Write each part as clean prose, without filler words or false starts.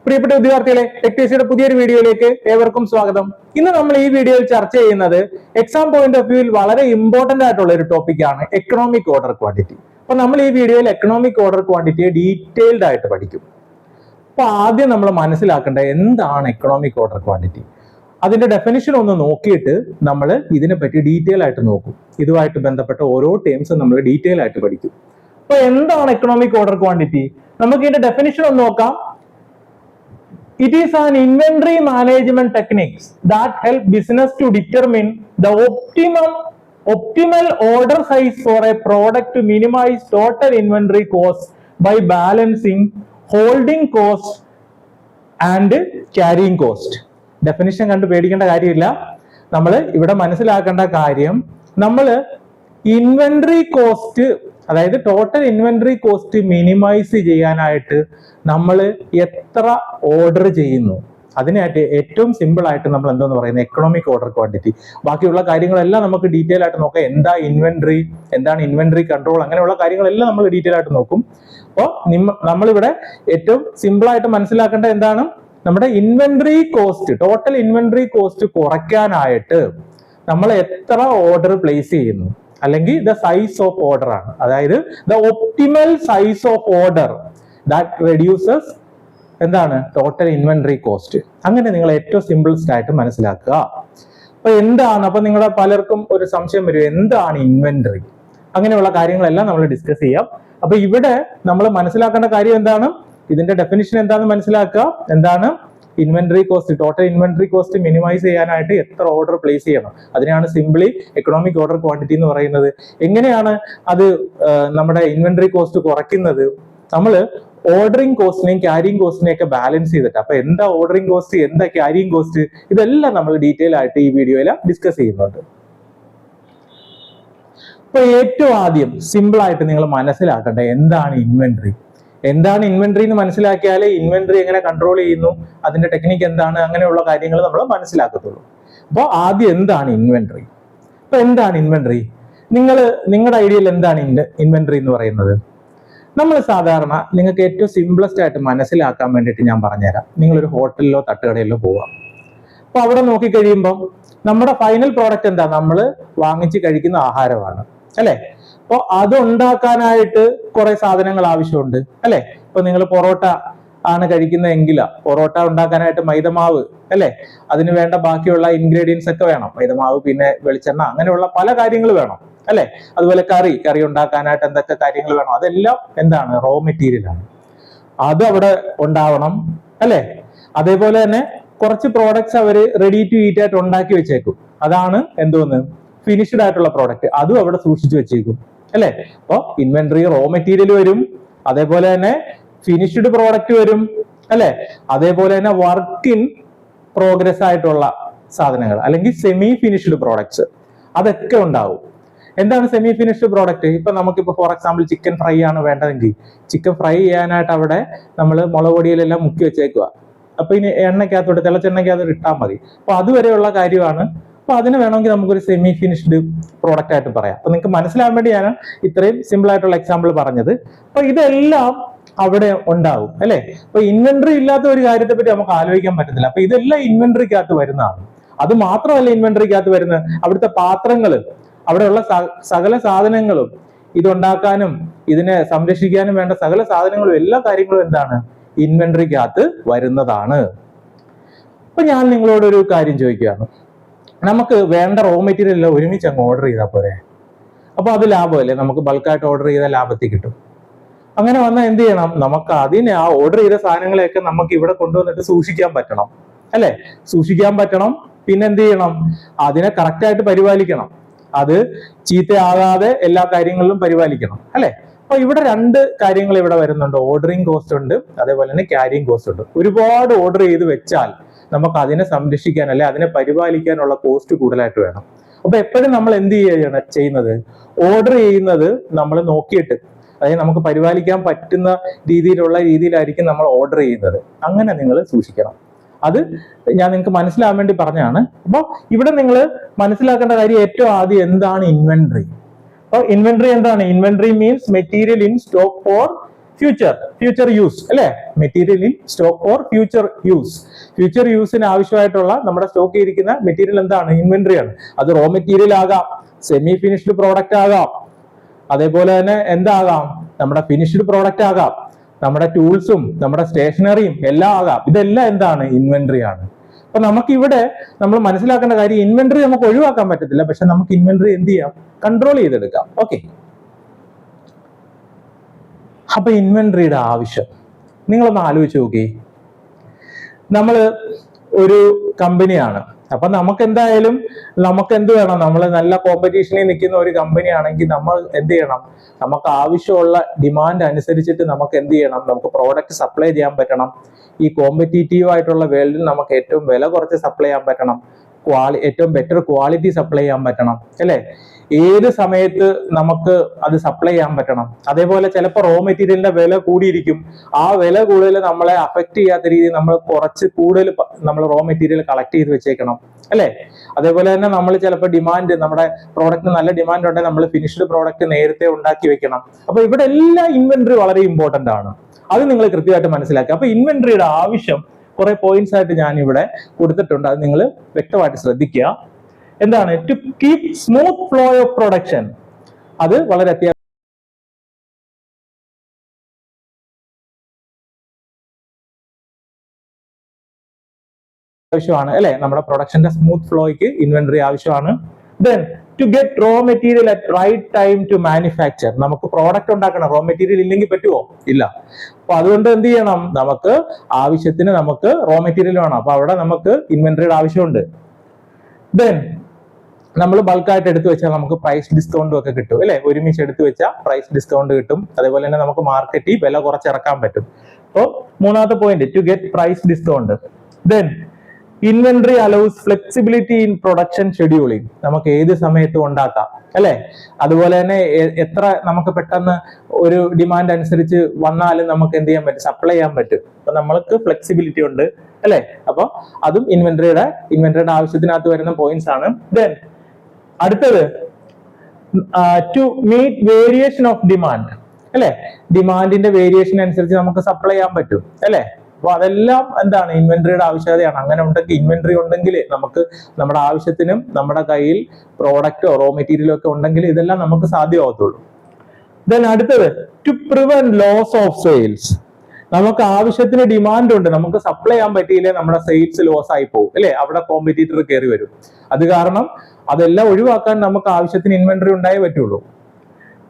പ്രിയപ്പെട്ട വിദ്യാർത്ഥികളെ, ടെക്ടേഴ്സിയുടെ പുതിയൊരു വീഡിയോയിലേക്ക് ഏവർക്കും സ്വാഗതം. ഇന്ന് നമ്മൾ ഈ വീഡിയോയിൽ ചർച്ച ചെയ്യുന്നത് എക്സാം പോയിന്റ് ഓഫ് വ്യൂവിൽ വളരെ ഇമ്പോർട്ടന്റ് ആയിട്ടുള്ള ഒരു ടോപ്പിക്കാണ് എക്കണോമിക് ഓർഡർ ക്വാണ്ടിറ്റി. അപ്പൊ നമ്മൾ ഈ വീഡിയോയിൽ എക്കണോമിക് ഓർഡർ ക്വാണ്ടിറ്റിയെ ഡീറ്റെയിൽഡ് ആയിട്ട് പഠിക്കും. അപ്പൊ ആദ്യം നമ്മൾ മനസ്സിലാക്കേണ്ടത് എന്താണ് എക്കണോമിക് ഓർഡർ ക്വാണ്ടിറ്റി. അതിന്റെ ഡെഫിനിഷൻ ഒന്ന് നോക്കിയിട്ട് നമ്മൾ ഇതിനെപ്പറ്റി ഡീറ്റെയിൽ ആയിട്ട് നോക്കും. ഇതുമായിട്ട് ബന്ധപ്പെട്ട ഓരോ ടേംസും നമ്മൾ ഡീറ്റെയിൽ ആയിട്ട് പഠിക്കും. അപ്പൊ എന്താണ് എക്കണോമിക് ഓർഡർ ക്വാണ്ടിറ്റി? നമുക്ക് ഇതിന്റെ ഡെഫിനിഷൻ ഒന്ന് നോക്കാം. It is an inventory management techniques that help business to determine the optimal order size for a product to minimize total inventory cost by balancing holding cost and carrying cost. Definition കണ്ടു പേടിക്കേണ്ട കാര്യമില്ല. നമ്മൾ ഇവിടെ മനസ്സിലാക്കേണ്ട കാര്യം, നമ്മൾ inventory cost, അതായത് total inventory cost minimise ചെയ്യാനായിട്ട് നമ്മൾ എത്ര ഓർഡർ ചെയ്യുന്നു, അതിനായിട്ട് ഏറ്റവും സിമ്പിൾ ആയിട്ട് നമ്മൾ എന്താന്ന് പറയുന്നത് എക്കണോമിക് ഓർഡർ ക്വാണ്ടിറ്റി. ബാക്കിയുള്ള കാര്യങ്ങളെല്ലാം നമുക്ക് ഡീറ്റെയിൽ ആയിട്ട് നോക്കാം. എന്താണ് ഇൻവെന്ററി കൺട്രോൾ, അങ്ങനെയുള്ള കാര്യങ്ങളെല്ലാം നമ്മൾ ഡീറ്റെയിൽ ആയിട്ട് നോക്കും. അപ്പോൾ നമ്മളിവിടെ ഏറ്റവും സിമ്പിൾ ആയിട്ട് മനസ്സിലാക്കേണ്ട എന്താണ്, നമ്മുടെ inventory cost, total inventory cost കുറയ്ക്കാനായിട്ട് നമ്മൾ എത്ര ഓർഡർ പ്ലേസ് ചെയ്യുന്നു, അല്ലെങ്കിൽ ദ സൈസ് ഓഫ് ഓർഡർ ആണ്. അതായത് the optimal size of order that reduces എന്താണ് ടോട്ടൽ ഇൻവെന്ററി കോസ്റ്റ്. അങ്ങനെ നിങ്ങൾ ഏറ്റവും സിമ്പിൾസ്റ്റ് ആയിട്ട് മനസ്സിലാക്കുക. അപ്പൊ എന്താണ്, അപ്പൊ നിങ്ങളുടെ പലർക്കും ഒരു സംശയം വരും, എന്താണ് ഇൻവെന്ററി? അങ്ങനെയുള്ള കാര്യങ്ങളെല്ലാം നമ്മൾ ഡിസ്കസ് ചെയ്യാം. അപ്പൊ ഇവിടെ നമ്മൾ മനസ്സിലാക്കേണ്ട കാര്യം എന്താണ്, ഇതിന്റെ ഡെഫിനിഷൻ എന്താണെന്ന് മനസ്സിലാക്കുക. എന്താണ് inventory cost, total inventory cost minimise ചെയ്യാനായിട്ട് എത്ര ഓർഡർ പ്ലേസ് ചെയ്യണം, അതിനാണ് സിംപ്ലി എക്കണോമിക് ഓർഡർ ക്വാണ്ടിറ്റി എന്ന് പറയുന്നത്. എങ്ങനെയാണ് അത് നമ്മുടെ ഇൻവെന്ററി കോസ്റ്റ് കുറയ്ക്കുന്നത്? നമ്മൾ ഓർഡറിംഗ് കോസ്റ്റിനെയും ക്യാരിങ് കോസ്റ്റിനെയും ഒക്കെ ബാലൻസ് ചെയ്തിട്ട്, അപ്പൊ എന്താ ഓർഡറിംഗ് കോസ്റ്റ്, എന്താ ക്യാരിങ് കോസ്റ്റ്, ഇതെല്ലാം നമ്മൾ ഡീറ്റെയിൽ ആയിട്ട് ഈ വീഡിയോയിൽ ഡിസ്കസ് ചെയ്യുന്നുണ്ട്. അപ്പൊ ഏറ്റവും ആദ്യം സിമ്പിൾ ആയിട്ട് നിങ്ങൾ മനസ്സിലാക്കേണ്ട എന്താണ് ഇൻവെന്ററി. എന്താണ് ഇൻവെന്ററി എന്ന് മനസ്സിലാക്കിയാൽ ഇൻവെന്ററി എങ്ങനെ കൺട്രോൾ ചെയ്യുന്നു, അതിന്റെ ടെക്നിക്ക് എന്താണ്, അങ്ങനെയുള്ള കാര്യങ്ങൾ നമ്മൾ മനസ്സിലാക്കത്തുള്ളൂ. അപ്പോൾ ആദ്യം എന്താണ് ഇൻവെന്ററി? അപ്പൊ എന്താണ് ഇൻവെന്ററി? നിങ്ങളുടെ ഐഡിയയിൽ എന്താണ് ഇൻവെന്ററി എന്ന് പറയുന്നത്? നമ്മൾ സാധാരണ നിങ്ങൾക്ക് ഏറ്റവും സിംപ്ലസ്റ്റ് ആയിട്ട് മനസ്സിലാക്കാൻ വേണ്ടിയിട്ട് ഞാൻ പറഞ്ഞുതരാം. നിങ്ങളൊരു ഹോട്ടലിലോ തട്ടുകടയിലോ പോവാം. അപ്പൊ അവിടെ നോക്കിക്കഴിയുമ്പോൾ നമ്മുടെ ഫൈനൽ പ്രോഡക്റ്റ് എന്താ, നമ്മൾ വാങ്ങിച്ച് കഴിക്കുന്ന ആഹാരമാണ്, അല്ലെ? അപ്പോൾ അത് ഉണ്ടാക്കാനായിട്ട് കുറെ സാധനങ്ങൾ ആവശ്യമുണ്ട്, അല്ലെ? ഇപ്പൊ നിങ്ങൾ പൊറോട്ട ആണ് കഴിക്കുന്നതെങ്കിൽ പൊറോട്ട ഉണ്ടാക്കാനായിട്ട് മൈദമാവ്, അല്ലെ? അതിന് വേണ്ട ബാക്കിയുള്ള ഇൻഗ്രീഡിയൻസ് ഒക്കെ വേണം. മൈദമാവ്, പിന്നെ വെളിച്ചെണ്ണ, അങ്ങനെയുള്ള പല കാര്യങ്ങൾ വേണം, അല്ലെ? അതുപോലെ കറി ഉണ്ടാക്കാനായിട്ട് എന്തൊക്കെ കാര്യങ്ങൾ വേണം, അതെല്ലാം എന്താണ്, റോ മെറ്റീരിയൽ ആണ്. അത് അവിടെ ഉണ്ടാവണം, അല്ലെ? അതേപോലെ തന്നെ കുറച്ച് പ്രോഡക്ട്സ് അവര് റെഡി ടു ഈറ്റ് ആയിട്ട് ഉണ്ടാക്കി വെച്ചേക്കും. അതാണ് എന്തോന്ന്, ഫിനിഷ്ഡ് ആയിട്ടുള്ള പ്രോഡക്റ്റ്. അതും അവിടെ സൂക്ഷിച്ചു വെച്ചേക്കും, അല്ലെ? അപ്പൊ ഇൻവെന്ററി റോ മെറ്റീരിയൽ വരും, അതേപോലെ തന്നെ ഫിനിഷ്ഡ് പ്രോഡക്റ്റ് വരും, അല്ലെ? അതേപോലെ തന്നെ വർക്ക് ഇൻ പ്രോഗ്രസ് ആയിട്ടുള്ള സാധനങ്ങൾ, അല്ലെങ്കിൽ സെമി ഫിനിഷ്ഡ് പ്രോഡക്ട്സ്, അതൊക്കെ ഉണ്ടാവും. എന്താണ് സെമി ഫിനിഷ്ഡ് പ്രോഡക്റ്റ്? ഇപ്പൊ നമുക്കിപ്പോ ഫോർ എക്സാമ്പിൾ ചിക്കൻ ഫ്രൈ ആണ് വേണ്ടതെങ്കിൽ ചിക്കൻ ഫ്രൈ ചെയ്യാനായിട്ട് അവിടെ നമ്മൾ മുളക് പൊടിയിലെല്ലാം മുക്കി വെച്ചേക്കുക. അപ്പൊ ഇനി എണ്ണയ്ക്കകത്തോട്ട്, തിളച്ചെണ്ണയ്ക്കകത്തോട്ട് ഇട്ടാൽ മതി. അപ്പൊ അതുവരെയുള്ള കാര്യമാണ്. അപ്പൊ അതിന് വേണമെങ്കിൽ നമുക്കൊരു സെമി ഫിനിഷ്ഡ് പ്രോഡക്റ്റ് ആയിട്ട് പറയാം. അപ്പൊ നിങ്ങൾക്ക് മനസ്സിലാവാൻ വേണ്ടി ഞാൻ ഇത്രയും സിമ്പിൾ ആയിട്ടുള്ള എക്സാമ്പിൾ പറഞ്ഞത്. അപ്പൊ ഇതെല്ലാം അവിടെ ഉണ്ടാവും, അല്ലെ? അപ്പൊ ഇൻവെന്ററി ഇല്ലാത്ത ഒരു കാര്യത്തെ പറ്റി നമുക്ക് ആലോചിക്കാൻ പറ്റത്തില്ല. അപ്പൊ ഇതെല്ലാം ഇൻവെന്ററിക്കകത്ത് വരുന്നതാണ്. അത് മാത്രമല്ല ഇൻവെന്ററിക്കകത്ത് വരുന്നത് അവിടുത്തെ പാത്രങ്ങള്, അവിടെയുള്ള സകല സാധനങ്ങളും, ഇതുണ്ടാക്കാനും ഇതിനെ സംരക്ഷിക്കാനും വേണ്ട സകല സാധനങ്ങളും, എല്ലാ കാര്യങ്ങളും എന്താണ്, ഇൻവെന്ററിക്കകത്ത് വരുന്നതാണ്. അപ്പൊ ഞാൻ നിങ്ങളോട് ഒരു കാര്യം ചോദിക്കുകയാണ്, നമുക്ക് വേണ്ട റോ മെറ്റീരിയൽ എല്ലാം ഒരുമിച്ച് അങ്ങ് ഓർഡർ ചെയ്താൽ പോരെ? അപ്പൊ അത് ലാഭമല്ലേ? നമുക്ക് ബൾക്കായിട്ട് ഓർഡർ ചെയ്താൽ ലാഭത്തിൽ കിട്ടും. അങ്ങനെ വന്നാൽ എന്ത് ചെയ്യണം, നമുക്ക് അതിനെ ആ ഓർഡർ ചെയ്ത സാധനങ്ങളെയൊക്കെ നമുക്ക് ഇവിടെ കൊണ്ടുവന്നിട്ട് സൂക്ഷിക്കാൻ പറ്റണം, അല്ലെ? സൂക്ഷിക്കാൻ പറ്റണം. പിന്നെ എന്ത് ചെയ്യണം, അതിനെ കറക്റ്റ് ആയിട്ട് പരിപാലിക്കണം. അത് ചീത്തയാകാതെ എല്ലാ കാര്യങ്ങളിലും പരിപാലിക്കണം, അല്ലെ? അപ്പൊ ഇവിടെ രണ്ട് കാര്യങ്ങൾ ഇവിടെ വരുന്നുണ്ട്. ഓർഡറിങ് കോസ്റ്റ് ഉണ്ട്, അതേപോലെ തന്നെ ക്യാരിങ് കോസ്റ്റ് ഉണ്ട്. ഒരുപാട് ഓർഡർ ചെയ്ത് വെച്ചാൽ നമുക്ക് അതിനെ സംരക്ഷിക്കാൻ, അല്ലെ അതിനെ പരിപാലിക്കാനുള്ള കോസ്റ്റ് കൂടുതലായിട്ട് വേണം. അപ്പൊ എപ്പോഴും നമ്മൾ എന്ത് ചെയ്യുന്നത്, ഓർഡർ ചെയ്യുന്നത് നമ്മൾ നോക്കിയിട്ട്, അതായത് നമുക്ക് പരിപാലിക്കാൻ പറ്റുന്ന രീതിയിലായിരിക്കും നമ്മൾ ഓർഡർ ചെയ്യുന്നത്. അങ്ങനെ നിങ്ങൾ സൂക്ഷിക്കണം. അത് ഞാൻ നിങ്ങൾക്ക് മനസ്സിലാവാൻ വേണ്ടി പറഞ്ഞാണ്. അപ്പോൾ ഇവിടെ നിങ്ങൾ മനസ്സിലാക്കേണ്ട കാര്യം ഏറ്റവും ആദ്യം എന്താണ് ഇൻവെന്ററി. അപ്പോൾ ഇൻവെന്ററി എന്താണ്? Inventory means material in stock for future use അല്ലെ, material in stock for future യൂസിന് ആവശ്യമായിട്ടുള്ള നമ്മുടെ സ്റ്റോക്ക് ഇരിക്കുന്ന മെറ്റീരിയൽ എന്താണ്? ഇൻവെന്ററി ആണ്. അത് റോ മെറ്റീരിയൽ ആകാം, സെമി ഫിനിഷ്ഡ് പ്രോഡക്റ്റ് ആകാം, അതേപോലെ തന്നെ എന്താകാം, നമ്മുടെ ഫിനിഷ്ഡ് പ്രോഡക്റ്റ് ആകാം, നമ്മുടെ ടൂൾസും നമ്മുടെ സ്റ്റേഷനറിയും എല്ലാം ആകാം. ഇതെല്ലാം എന്താണ്? ഇൻവെന്ററി ആണ്. അപ്പൊ നമുക്ക് ഇവിടെ നമ്മൾ മനസ്സിലാക്കേണ്ട കാര്യം, ഇൻവെന്ററി നമുക്ക് ഒഴിവാക്കാൻ പറ്റത്തില്ല, പക്ഷെ നമുക്ക് ഇൻവെന്ററി എന്ത് ചെയ്യാം? കൺട്രോൾ ചെയ്തെടുക്കാം. ഓക്കെ, അപ്പൊ ഇൻവെന്ററിയുടെ ആവശ്യം നിങ്ങളൊന്ന് ആലോചിച്ച് നോക്കി. നമ്മൾ ഒരു കമ്പനിയാണ്, അപ്പൊ നമുക്ക് എന്തായാലും നമുക്ക് എന്ത് വേണം? നമ്മൾ നല്ല കോമ്പറ്റീഷനിൽ നിൽക്കുന്ന ഒരു കമ്പനി ആണെങ്കിൽ നമ്മൾ എന്ത് ചെയ്യണം? നമുക്ക് ആവശ്യമുള്ള ഡിമാൻഡ് അനുസരിച്ചിട്ട് നമുക്ക് എന്ത് ചെയ്യണം? നമുക്ക് പ്രോഡക്റ്റ് സപ്ലൈ ചെയ്യാൻ പറ്റണം. ഈ കോമ്പറ്റീറ്റീവ് ആയിട്ടുള്ള വേൾഡിൽ നമുക്ക് ഏറ്റവും വില കുറച്ച് സപ്ലൈ ചെയ്യാൻ പറ്റണം, ഏറ്റവും ബെറ്റർ ക്വാളിറ്റി സപ്ലൈ ചെയ്യാൻ പറ്റണം അല്ലെ, ഏത് സമയത്ത് നമുക്ക് അത് സപ്ലൈ ചെയ്യാൻ പറ്റണം. അതേപോലെ ചിലപ്പോൾ റോ മെറ്റീരിയലിന്റെ വില കൂടിയിരിക്കും, ആ വില കൂടുതൽ നമ്മളെ അഫക്ട് ചെയ്യാത്ത രീതിയിൽ നമ്മൾ കുറച്ച് കൂടുതൽ നമ്മൾ റോ മെറ്റീരിയൽ കളക്ട് ചെയ്ത് വെച്ചേക്കണം അല്ലെ. അതേപോലെ തന്നെ നമ്മൾ ചിലപ്പോൾ ഡിമാൻഡ്, നമ്മുടെ പ്രോഡക്റ്റിന് നല്ല ഡിമാൻഡ് ഉണ്ടെങ്കിൽ നമ്മൾ ഫിനിഷ്ഡ് പ്രോഡക്റ്റ് നേരത്തെ ഉണ്ടാക്കി വെക്കണം. അപ്പൊ ഇവിടെ എല്ലാ ഇൻവെന്ററി വളരെ ഇമ്പോർട്ടന്റ് ആണ്, അത് നിങ്ങൾ കൃത്യമായിട്ട് മനസ്സിലാക്കുക. അപ്പൊ ഇൻവെന്ററിയുടെ ആവശ്യം കുറെ പോയിന്റ്സ് ആയിട്ട് ഞാൻ ഇവിടെ കൊടുത്തിട്ടുണ്ട്, അത് നിങ്ങൾ വ്യക്തമായിട്ട് ശ്രദ്ധിക്കുക. എന്താണ്? To keep smooth flow of production, അത് വളരെ ആവശ്യമാണ് അല്ലെ. നമ്മുടെ പ്രൊഡക്ഷന്റെ സ്മൂത്ത് ഫ്ലോയ്ക്ക് ഇൻവെന്ററി ആവശ്യമാണ്. Then to get raw material at right time to manufacture, നമുക്ക് പ്രോഡക്റ്റ് ഉണ്ടാക്കണം, റോ മെറ്റീരിയൽ ഇല്ലെങ്കിൽ പറ്റുമോ? ഇല്ല. അപ്പൊ അതുകൊണ്ട് എന്ത് ചെയ്യണം? നമുക്ക് ആവശ്യത്തിന് നമുക്ക് റോ മെറ്റീരിയൽ വേണം, അപ്പൊ അവിടെ നമുക്ക് ഇൻവെന്ററിയുടെ ആവശ്യമുണ്ട്. ദെൻ നമ്മൾ ബൾക്കായിട്ട് എടുത്തു വെച്ചാൽ നമുക്ക് പ്രൈസ് ഡിസ്കൗണ്ടും ഒക്കെ കിട്ടും അല്ലെ, ഒരുമിച്ച് എടുത്തു വെച്ചാൽ പ്രൈസ് ഡിസ്കൗണ്ട് കിട്ടും. അതേപോലെ തന്നെ നമുക്ക് മാർക്കറ്റിൽ വില കുറച്ചിറക്കാൻ പറ്റും. അപ്പോൾ മൂന്നാമത്തെ point, to get price discount. Then inventory allows flexibility in production scheduling, നമുക്ക് ഏത് സമയത്തും ഉണ്ടാക്കാം അല്ലെ. അതുപോലെ തന്നെ എത്ര നമുക്ക് പെട്ടെന്ന് ഒരു ഡിമാൻഡ് അനുസരിച്ച് വന്നാലും നമുക്ക് എന്ത് ചെയ്യാൻ പറ്റും? സപ്ലൈ ചെയ്യാൻ പറ്റും. അപ്പൊ നമ്മൾക്ക് ഫ്ലെക്സിബിലിറ്റി ഉണ്ട് അല്ലെ. അപ്പൊ അതും ഇൻവെന്ററിയുടെ ആവശ്യത്തിനകത്ത് വരുന്ന പോയിന്റ്സ് ആണ്. ദെൻ അടുത്തത്, to meet variation of demand അല്ലെ, ഡിമാൻഡിന്റെ വേരിയേഷൻ അനുസരിച്ച് നമുക്ക് സപ്ലൈ ചെയ്യാൻ പറ്റും അല്ലെ. അപ്പൊ അതെല്ലാം എന്താണ്? ഇൻവെന്ററിയുടെ ആവശ്യകതയാണ്. അങ്ങനെ ഉണ്ടെങ്കിൽ, ഇൻവെന്ററി ഉണ്ടെങ്കിൽ നമുക്ക് നമ്മുടെ ആവശ്യത്തിനും നമ്മുടെ കയ്യിൽ പ്രോഡക്റ്റോ റോ മെറ്റീരിയലോ ഒക്കെ ഉണ്ടെങ്കിൽ ഇതെല്ലാം നമുക്ക് സാധ്യമാവത്തുള്ളൂ. ദെൻ അടുത്തത്, to prevent loss of sales, നമുക്ക് ആവശ്യത്തിന് ഡിമാൻഡ് ഉണ്ട്, നമുക്ക് സപ്ലൈ ചെയ്യാൻ പറ്റിയില്ലേ നമ്മുടെ സെയിൽസ് ലോസ് ആയി പോകും അല്ലെ, അവിടെ കോമ്പറ്റീറ്റർ കയറി വരും. അത് കാരണം അതെല്ലാം ഒഴിവാക്കാൻ നമുക്ക് ആവശ്യത്തിന് ഇൻവെന്ററി ഉണ്ടായേ പറ്റുള്ളൂ.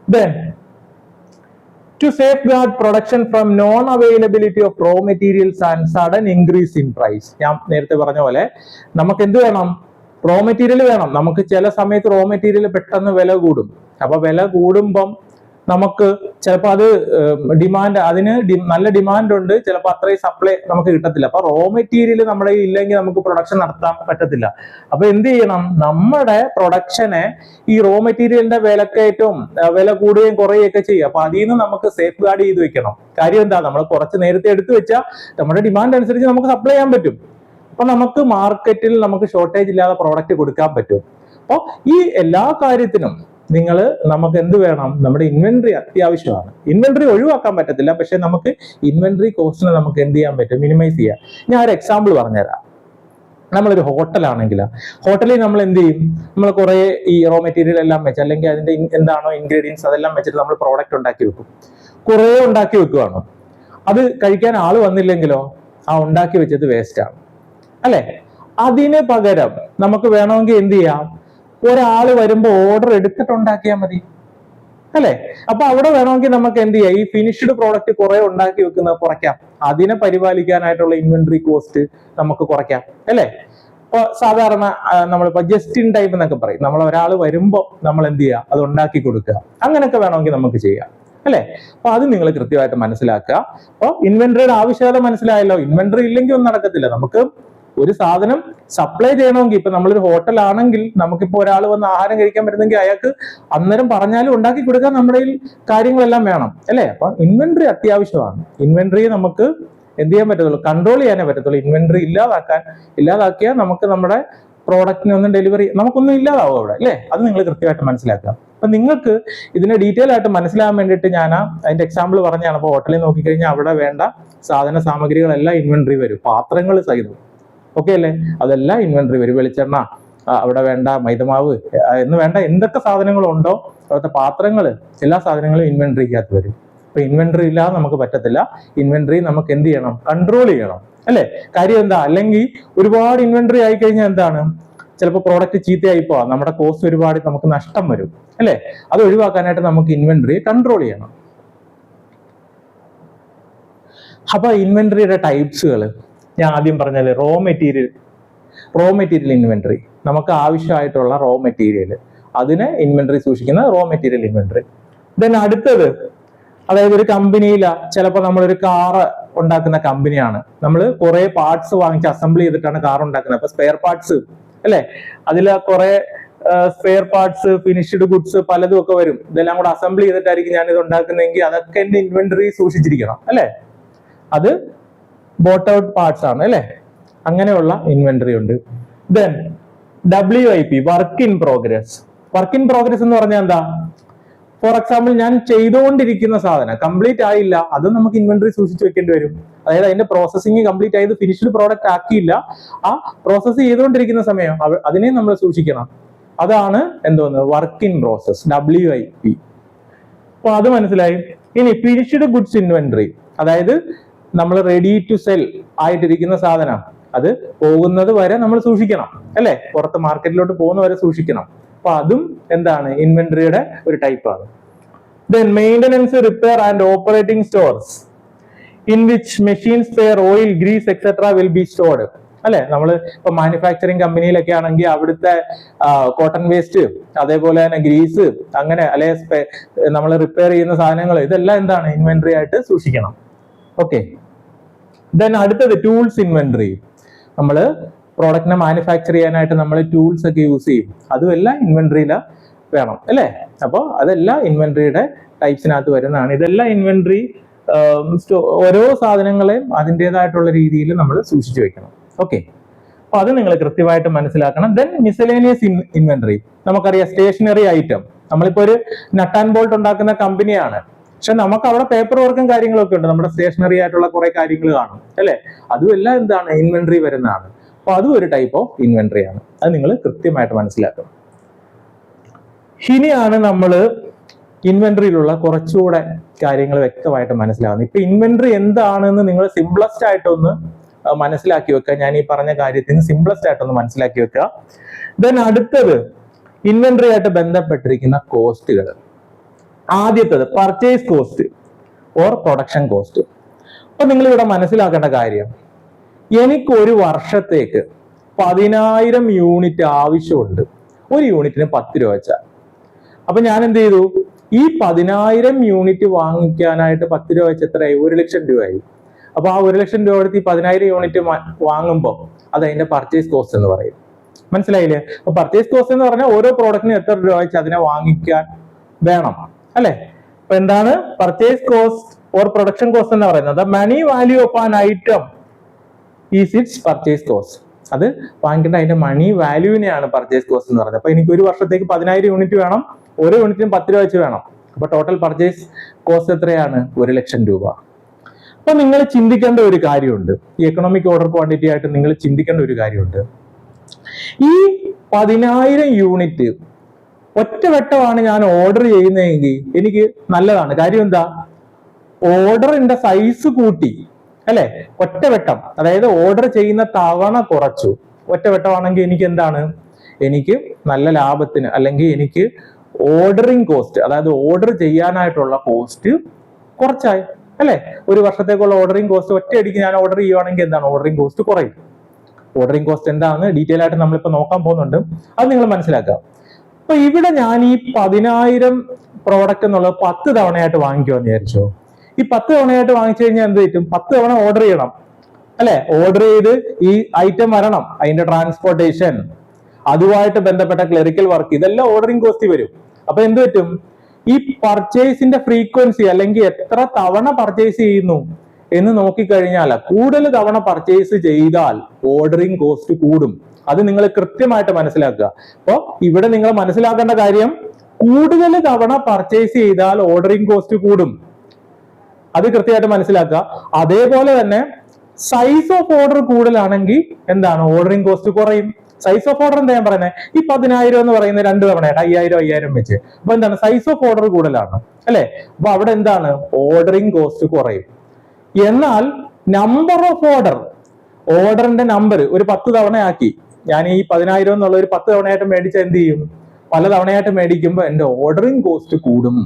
Then to safeguard production from non availability of raw materials and sudden increase in price, ഞാൻ നേരത്തെ പറഞ്ഞ പോലെ നമുക്ക് എന്ത് വേണം? റോ മെറ്റീരിയൽ വേണം. നമുക്ക് ചില സമയത്ത് റോ മെറ്റീരിയൽ പെട്ടെന്ന് വില കൂടും. അപ്പൊ വില കൂടുമ്പം നമുക്ക് ചിലപ്പോൾ അത് ഡിമാൻഡ്, അതിന് നല്ല ഡിമാൻഡ് ഉണ്ട്, ചിലപ്പോൾ അത്രയും സപ്ലൈ നമുക്ക് കിട്ടത്തില്ല. അപ്പൊ റോ മെറ്റീരിയൽ നമ്മുടെ ഇല്ലെങ്കിൽ നമുക്ക് പ്രൊഡക്ഷൻ നടത്താൻ പറ്റത്തില്ല. അപ്പൊ എന്ത് ചെയ്യണം? നമ്മുടെ പ്രൊഡക്ഷനെ ഈ റോ മെറ്റീരിയലിന്റെ വിലക്കയറ്റവും വില കൂടുകയും കുറയുകയൊക്കെ ചെയ്യും. അപ്പൊ അതിൽ നിന്ന് നമുക്ക് സേഫ് ഗാർഡ് ചെയ്ത് വെക്കണം. കാര്യം എന്താ? നമ്മൾ കുറച്ച് നേരത്തെ എടുത്തു വെച്ചാൽ നമ്മുടെ ഡിമാൻഡ് അനുസരിച്ച് നമുക്ക് സപ്ലൈ ചെയ്യാൻ പറ്റും. അപ്പൊ നമുക്ക് മാർക്കറ്റിൽ നമുക്ക് ഷോർട്ടേജ് ഇല്ലാതെ പ്രോഡക്റ്റ് കൊടുക്കാൻ പറ്റും. അപ്പോൾ ഈ എല്ലാ കാര്യത്തിനും നമുക്ക് എന്ത് വേണം? നമ്മുടെ ഇൻവെന്ററി അത്യാവശ്യമാണ്. ഇൻവെന്ററി ഒഴിവാക്കാൻ പറ്റത്തില്ല, പക്ഷെ നമുക്ക് ഇൻവെന്ററി കോസ്റ്റിനെ നമുക്ക് എന്ത് ചെയ്യാൻ പറ്റും? മിനിമൈസ് ചെയ്യാം. ഞാൻ ഒരു എക്സാമ്പിൾ പറഞ്ഞുതരാം. നമ്മളൊരു ഹോട്ടലാണെങ്കിൽ, ഹോട്ടലിൽ നമ്മൾ എന്ത് ചെയ്യും? നമ്മൾ കുറെ ഈ റോ മെറ്റീരിയൽ എല്ലാം വെച്ച്, അല്ലെങ്കിൽ അതിന്റെ എന്താണോ ഇൻഗ്രീഡിയൻസ് അതെല്ലാം വെച്ചിട്ട് നമ്മൾ പ്രോഡക്റ്റ് ഉണ്ടാക്കി വെക്കും. കുറെ ഉണ്ടാക്കി വെക്കുവാണ്. അത് കഴിക്കാൻ ആള് വന്നില്ലെങ്കിലോ ആ ഉണ്ടാക്കി വെച്ചത് വേസ്റ്റ് ആണ് അല്ലെ. അതിന് പകരം നമുക്ക് വേണമെങ്കിൽ എന്ത് ചെയ്യാം? ഒരാള് വരുമ്പോ ഓർഡർ എടുത്തിട്ടുണ്ടാക്കിയാൽ മതി അല്ലെ. അപ്പൊ അവിടെ വേണമെങ്കിൽ നമുക്ക് എന്ത് ചെയ്യാം? ഈ ഫിനിഷ്ഡ് പ്രോഡക്റ്റ് കുറെ ഉണ്ടാക്കി വെക്കുന്നത് കുറയ്ക്കാം. അതിനെ പരിപാലിക്കാനായിട്ടുള്ള ഇൻവെന്ററി കോസ്റ്റ് നമുക്ക് കുറയ്ക്കാം അല്ലെ. ഇപ്പൊ സാധാരണ നമ്മളിപ്പോ ജസ്റ്റ് ഇൻ ടൈം എന്നൊക്കെ പറയും. നമ്മൾ ഒരാൾ വരുമ്പോ നമ്മൾ എന്ത് ചെയ്യുക? അത് ഉണ്ടാക്കി കൊടുക്കുക. അങ്ങനെയൊക്കെ വേണമെങ്കിൽ നമുക്ക് ചെയ്യാം അല്ലെ. അപ്പൊ അത് നിങ്ങൾ കൃത്യമായിട്ട് മനസ്സിലാക്കുക. അപ്പൊ ഇൻവെന്ററിയുടെ ആവശ്യകത മനസ്സിലായല്ലോ. ഇൻവെന്ററി ഇല്ലെങ്കിൽ ഒന്നും നടക്കത്തില്ല. നമുക്ക് ഒരു സാധനം സപ്ലൈ ചെയ്യണമെങ്കിൽ, ഇപ്പൊ നമ്മളൊരു ഹോട്ടലാണെങ്കിൽ നമുക്കിപ്പോ ഒരാൾ വന്ന് ആഹാരം കഴിക്കാൻ പറ്റുന്നെങ്കിൽ അയാൾക്ക് അന്നേരം പറഞ്ഞാലും ഉണ്ടാക്കി കൊടുക്കാൻ നമ്മുടെ കാര്യങ്ങളെല്ലാം വേണം അല്ലെ. അപ്പൊ ഇൻവെന്ററി അത്യാവശ്യമാണ്. ഇൻവെന്ററിയെ നമുക്ക് എന്ത് ചെയ്യാൻ പറ്റത്തുള്ളൂ? കൺട്രോൾ ചെയ്യാനേ പറ്റത്തുള്ളൂ. ഇൻവെന്ററി ഇല്ലാതാക്കിയാൽ നമുക്ക് നമ്മുടെ പ്രോഡക്റ്റിനെ ഒന്നും ഡെലിവറി നമുക്കൊന്നും ഇല്ലാതാവും അവിടെ അല്ലെ. അത് നിങ്ങൾ കൃത്യമായിട്ട് മനസ്സിലാക്കുക. അപ്പൊ നിങ്ങൾക്ക് ഇതിനെ ഡീറ്റെയിൽ ആയിട്ട് മനസ്സിലാകാൻ വേണ്ടിയിട്ട് ഞാൻ അതിന്റെ എക്സാമ്പിൾ പറഞ്ഞാണ്. അപ്പോൾ ഹോട്ടലിൽ നോക്കിക്കഴിഞ്ഞാൽ അവിടെ വേണ്ട സാധന സാമഗ്രികളെല്ലാം ഇൻവെന്ററി വരും, പാത്രങ്ങൾ സഹിതം. ഓക്കെ അല്ലേ? അതെല്ലാം ഇൻവെന്ററി വരും. വെളിച്ചെണ്ണ, അവിടെ വേണ്ട മൈദമാവ് എന്ന് വേണ്ട എന്തൊക്കെ സാധനങ്ങളുണ്ടോ അവിടുത്തെ പാത്രങ്ങൾ, എല്ലാ സാധനങ്ങളും ഇൻവെന്ററിക്കകത്ത് വരും. അപ്പൊ ഇൻവെന്ററി ഇല്ലാതെ നമുക്ക് പറ്റത്തില്ല. ഇൻവെന്ററി നമുക്ക് എന്ത് ചെയ്യണം? കൺട്രോൾ ചെയ്യണം, അല്ലെ? കാര്യം എന്താ? അല്ലെങ്കിൽ ഒരുപാട് ഇൻവെന്ററി ആയി കഴിഞ്ഞാൽ എന്താണ്? ചിലപ്പോൾ പ്രോഡക്റ്റ് ചീത്തയായി പോവാം, നമ്മുടെ കോസ്റ്റ് ഒരുപാട് നമുക്ക് നഷ്ടം വരും, അല്ലെ? അത് ഒഴിവാക്കാനായിട്ട് നമുക്ക് ഇൻവെന്ററി കൺട്രോൾ ചെയ്യണം. അപ്പൊ ഇൻവെന്ററിയുടെ ടൈപ്സുകൾ ഞാൻ ആദ്യം പറഞ്ഞാല് റോ മെറ്റീരിയൽ ഇൻവെന്ററി, നമുക്ക് ആവശ്യമായിട്ടുള്ള റോ മെറ്റീരിയൽ, അതിന് ഇൻവെന്ററി സൂക്ഷിക്കുന്ന റോ മെറ്റീരിയൽ ഇൻവെന്ററി. ദെൻ അടുത്തത്, അതായത് ഒരു കമ്പനിയില ചിലപ്പോൾ നമ്മളൊരു കാറ് ഉണ്ടാക്കുന്ന കമ്പനിയാണ്, നമ്മൾ കുറെ പാർട്സ് വാങ്ങിച്ച് അസംബിൾ ചെയ്തിട്ടാണ് കാർ ഉണ്ടാക്കുന്നത്. അപ്പൊ സ്പെയർ പാർട്സ്, അല്ലെ? അതിൽ കുറെ സ്പെയർ പാർട്സ്, ഫിനിഷ്ഡ് ഗുഡ്സ് പലതും ഒക്കെ വരും. ഇതെല്ലാം കൂടെ അസംബിൾ ചെയ്തിട്ടായിരിക്കും ഞാൻ ഇത് ഉണ്ടാക്കുന്നതെങ്കിൽ അതൊക്കെ എന്റെ ഇൻവെന്ററി സൂക്ഷിച്ചിരിക്കണം, അല്ലെ? അത് ബോട്ട് ഔട്ട് പാർട്സ് ആണ്, അല്ലെ? അങ്ങനെയുള്ള ഇൻവെന്ററി ഉണ്ട്. Then WIP, work in progress. Work in progress എന്ന് പറഞ്ഞാൽ എന്താ? ഫോർ എക്സാമ്പിൾ, ഞാൻ ചെയ്തുകൊണ്ടിരിക്കുന്ന സാധനം കംപ്ലീറ്റ് ആയില്ല, അത് നമുക്ക് ഇൻവെന്ററി സൂക്ഷിച്ചു വെക്കേണ്ടി വരും. അതായത് അതിന്റെ പ്രോസസ്സിങ് കംപ്ലീറ്റ് ആയത് ഫിനിഷ്ഡ് പ്രോഡക്റ്റ് ആക്കിയില്ല, ആ പ്രോസസ്സ് ചെയ്തുകൊണ്ടിരിക്കുന്ന സമയം അതിനെ നമ്മൾ സൂക്ഷിക്കണം. അതാണ് എന്തോന്ന്? Work in process, WIP. അപ്പൊ അത് മനസ്സിലായി. ഇനി ഫിനിഷ്ഡ് ഗുഡ്സ് ഇൻവെന്ററി, അതായത് നമ്മൾ റെഡി ടു സെൽ ആയിട്ടിരിക്കുന്ന സാധനം, അത് പോകുന്നത് വരെ നമ്മൾ സൂക്ഷിക്കണം, അല്ലെ? പുറത്ത് മാർക്കറ്റിലോട്ട് പോകുന്ന വരെ സൂക്ഷിക്കണം. അപ്പൊ അതും എന്താണ്? ഇൻവെന്ററിയുടെ ഒരു ടൈപ്പാണ്. Then maintenance, repair and operating stores in which machines, spare, oil, grease etcetera will be stored, അല്ലെ? നമ്മൾ ഇപ്പൊ മാനുഫാക്ചറിങ് കമ്പനിയിലൊക്കെ ആണെങ്കിൽ അവിടുത്തെ കോട്ടൺ വേസ്റ്റ്, അതേപോലെ തന്നെ ഗ്രീസ്, അങ്ങനെ അല്ലെ നമ്മൾ റിപ്പയർ ചെയ്യുന്ന സാധനങ്ങൾ, ഇതെല്ലാം എന്താണ്? ഇൻവെന്ററി ആയിട്ട് സൂക്ഷിക്കണം. ഓക്കെ. ദെൻ അടുത്തത് ടൂൾസ് ഇൻവെന്ററി. നമ്മൾ പ്രോഡക്റ്റിനെ മാനുഫാക്ചർ ചെയ്യാനായിട്ട് നമ്മൾ ടൂൾസ് ഒക്കെ യൂസ് ചെയ്യും, അതും എല്ലാം ഇൻവെന്ററിയിൽ വേണം, അല്ലേ? അപ്പോൾ അതെല്ലാം ഇൻവെന്ററിയുടെ ടൈപ്സിനകത്ത് വരുന്നതാണ്. ഇതെല്ലാം ഇൻവെന്ററി ഓരോ സാധനങ്ങളെയും അതിൻ്റെതായിട്ടുള്ള രീതിയിൽ നമ്മൾ സൂക്ഷിച്ചു വെക്കണം. ഓക്കെ, അപ്പൊ അത് നിങ്ങൾ കൃത്യമായിട്ട് മനസ്സിലാക്കണം. ദെൻ മിസലേനിയസ് ഇൻവെന്ററി, നമുക്കറിയാം സ്റ്റേഷനറി ഐറ്റം. നമ്മളിപ്പോ ഒരു നട്ട് ആൻഡ് ബോൾട്ട് ഉണ്ടാക്കുന്ന കമ്പനിയാണ്, പക്ഷെ നമുക്ക് അവിടെ പേപ്പർ വർക്കും കാര്യങ്ങളൊക്കെ ഉണ്ട്, നമ്മുടെ സ്റ്റേഷനറി ആയിട്ടുള്ള കുറെ കാര്യങ്ങൾ കാണും, അല്ലെ? അതും എല്ലാം എന്താണ്? ഇൻവെന്ററി വരുന്നതാണ്. അപ്പൊ അതും ഒരു ടൈപ്പ് ഓഫ് ഇൻവെന്ററി ആണ്. അത് നിങ്ങൾ കൃത്യമായിട്ട് മനസ്സിലാക്കണം. ഇനിയാണ് നമ്മൾ ഇൻവെന്ററിയിലുള്ള കുറച്ചുകൂടെ കാര്യങ്ങൾ വ്യക്തമായിട്ട് മനസ്സിലാകുന്നത്. ഇപ്പൊ ഇൻവെന്ററി എന്താണെന്ന് നിങ്ങൾ സിംപ്ലസ്റ്റ് ആയിട്ടൊന്ന് മനസ്സിലാക്കി വെക്കുക. ഞാൻ ഈ പറഞ്ഞ കാര്യത്തിന് സിംപ്ലസ്റ്റ് ആയിട്ടൊന്ന് മനസ്സിലാക്കി വെക്കുക. ദെൻ അടുത്തത് ഇൻവെന്ററി ആയിട്ട് ബന്ധപ്പെട്ടിരിക്കുന്ന കോസ്റ്റുകൾ. ആദ്യത്തത് purchase cost or production cost. അപ്പൊ നിങ്ങൾ ഇവിടെ മനസ്സിലാക്കേണ്ട കാര്യം, എനിക്ക് ഒരു വർഷത്തേക്ക് 10,000 യൂണിറ്റ് ആവശ്യമുണ്ട്, ഒരു യൂണിറ്റിന് 10 രൂപ വെച്ചാൽ. അപ്പൊ ഞാൻ എന്ത് ചെയ്തു? ഈ 10,000 യൂണിറ്റ് വാങ്ങിക്കാനായിട്ട് 10 രൂപ വെച്ച് എത്രയായി? 1,00,000 രൂപയായി. അപ്പൊ ആ 1,00,000 രൂപ എടുത്ത് ഈ 10,000 യൂണിറ്റ് വാങ്ങുമ്പോൾ അത് അതിന്റെ പർച്ചേസ് കോസ്റ്റ് എന്ന് പറയും. മനസ്സിലായില്ലേ? അപ്പൊ പർച്ചേസ് കോസ്റ്റ് എന്ന് പറഞ്ഞാൽ ഓരോ പ്രോഡക്റ്റിനും എത്ര രൂപ വെച്ച് അതിനെ വാങ്ങിക്കാൻ വേണം, അല്ലെ? അപ്പൊ എന്താണ് purchase cost or production cost എന്ന് പറയുന്നത്? Money value of an item is its purchase cost. അത് വാങ്ങിക്കേണ്ട അതിന്റെ മണി വാല്യൂവിനെയാണ് പർച്ചേസ് കോസ്റ്റ് എന്ന് പറയുന്നത്. അപ്പൊ എനിക്ക് ഒരു വർഷത്തേക്ക് 10,000 യൂണിറ്റ് വേണം, ഓരോ യൂണിറ്റിനും 10 രൂപ വെച്ച് വേണം. അപ്പൊ ടോട്ടൽ പർച്ചേസ് കോസ്റ്റ് എത്രയാണ്? 1,00,000 രൂപ. അപ്പൊ നിങ്ങൾ ചിന്തിക്കേണ്ട ഒരു കാര്യമുണ്ട്, ഈ എക്കണോമിക് ഓർഡർ ക്വാണ്ടിറ്റി ആയിട്ട് നിങ്ങൾ ചിന്തിക്കേണ്ട ഒരു കാര്യമുണ്ട്. ഈ 10,000 യൂണിറ്റ് ഒറ്റവട്ടമാണ് ഞാൻ ഓർഡർ ചെയ്യുന്നതെങ്കിൽ എനിക്ക് നല്ലതാണ്. കാര്യം എന്താ? ഓർഡറിന്റെ സൈസ് കൂട്ടി, അല്ലെ? ഒറ്റവട്ടം, അതായത് ഓർഡർ ചെയ്യുന്ന തവണ കുറച്ചു. ഒറ്റവട്ടമാണെങ്കിൽ എനിക്ക് എന്താണ്? എനിക്ക് നല്ല ലാഭത്തിന്, അല്ലെങ്കിൽ എനിക്ക് ഓർഡറിങ് കോസ്റ്റ്, അതായത് ഓർഡർ ചെയ്യാനായിട്ടുള്ള കോസ്റ്റ് കുറച്ചായി, അല്ലെ? ഒരു വർഷത്തേക്കുള്ള ഓർഡറിങ് കോസ്റ്റ് ഒറ്റയടിക്ക് ഞാൻ ഓർഡർ ചെയ്യുവാണെങ്കിൽ എന്താണ്? ഓർഡറിങ് കോസ്റ്റ് കുറയും. ഓർഡറിങ് കോസ്റ്റ് എന്താണെന്ന് ഡീറ്റെയിൽ ആയിട്ട് നമ്മളിപ്പോ നോക്കാൻ പോകുന്നുണ്ട്, അത് നിങ്ങൾ മനസ്സിലാക്കുക. അപ്പൊ ഇവിടെ ഞാൻ ഈ 10,000 പ്രോഡക്റ്റ് എന്നുള്ളത് 10 തവണയായിട്ട് വാങ്ങിക്കുമെന്ന് വിചാരിച്ചോ. ഈ 10 തവണയായിട്ട് വാങ്ങിച്ചു കഴിഞ്ഞാൽ എന്ത് പറ്റും? 10 തവണ ഓർഡർ ചെയ്യണം, അല്ലെ? ഓർഡർ ചെയ്ത് ഈ ഐറ്റം വരണം, അതിന്റെ ട്രാൻസ്പോർട്ടേഷൻ, അതുമായിട്ട് ബന്ധപ്പെട്ട ക്ലറിക്കൽ വർക്ക്, ഇതെല്ലാം ഓർഡറിങ് കോസ്റ്റ് വരും. അപ്പൊ എന്ത് പറ്റും? ഈ പർച്ചേസിന്റെ ഫ്രീക്വൻസി, അല്ലെങ്കിൽ എത്ര തവണ പർച്ചേസ് ചെയ്യുന്നു എന്ന് നോക്കിക്കഴിഞ്ഞാൽ, കൂടുതൽ തവണ പർച്ചേസ് ചെയ്താൽ ഓർഡറിങ് കോസ്റ്റ് കൂടും. അത് നിങ്ങൾ കൃത്യമായിട്ട് മനസ്സിലാക്കുക. അപ്പൊ ഇവിടെ നിങ്ങൾ മനസ്സിലാക്കേണ്ട കാര്യം, കൂടുതൽ തവണ പർച്ചേസ് ചെയ്താൽ ഓർഡറിംഗ് കോസ്റ്റ് കൂടും. അത് കൃത്യമായിട്ട് മനസ്സിലാക്കുക. അതേപോലെ തന്നെ സൈസ് ഓഫ് ഓർഡർ കൂടുതലാണെങ്കിൽ എന്താണ്, ഓർഡറിംഗ് കോസ്റ്റ് കുറയും. സൈസ് ഓഫ് ഓർഡർ എന്താ ഞാൻ പറയുന്നത്, ഈ 10,000 എന്ന് പറയുന്നത് 2 തവണയായിട്ട് 5,000 വെച്ച്. അപ്പൊ എന്താണ്, സൈസ് ഓഫ് ഓർഡർ കൂടുതലാണ് അല്ലെ. അപ്പൊ അവിടെ എന്താണ്, ഓർഡറിംഗ് കോസ്റ്റ് കുറയും. എന്നാൽ നമ്പർ ഓഫ് ഓർഡറിന്റെ നമ്പർ ഒരു 10 തവണയാക്കി, ഞാൻ ഈ 10,000 എന്നുള്ള ഒരു 10 തവണയായിട്ട് മേടിച്ച എന്ത് ചെയ്യും, പല തവണയായിട്ട് മേടിക്കുമ്പോൾ എന്റെ ഓർഡറിംഗ് കോസ്റ്റ് കൂടും.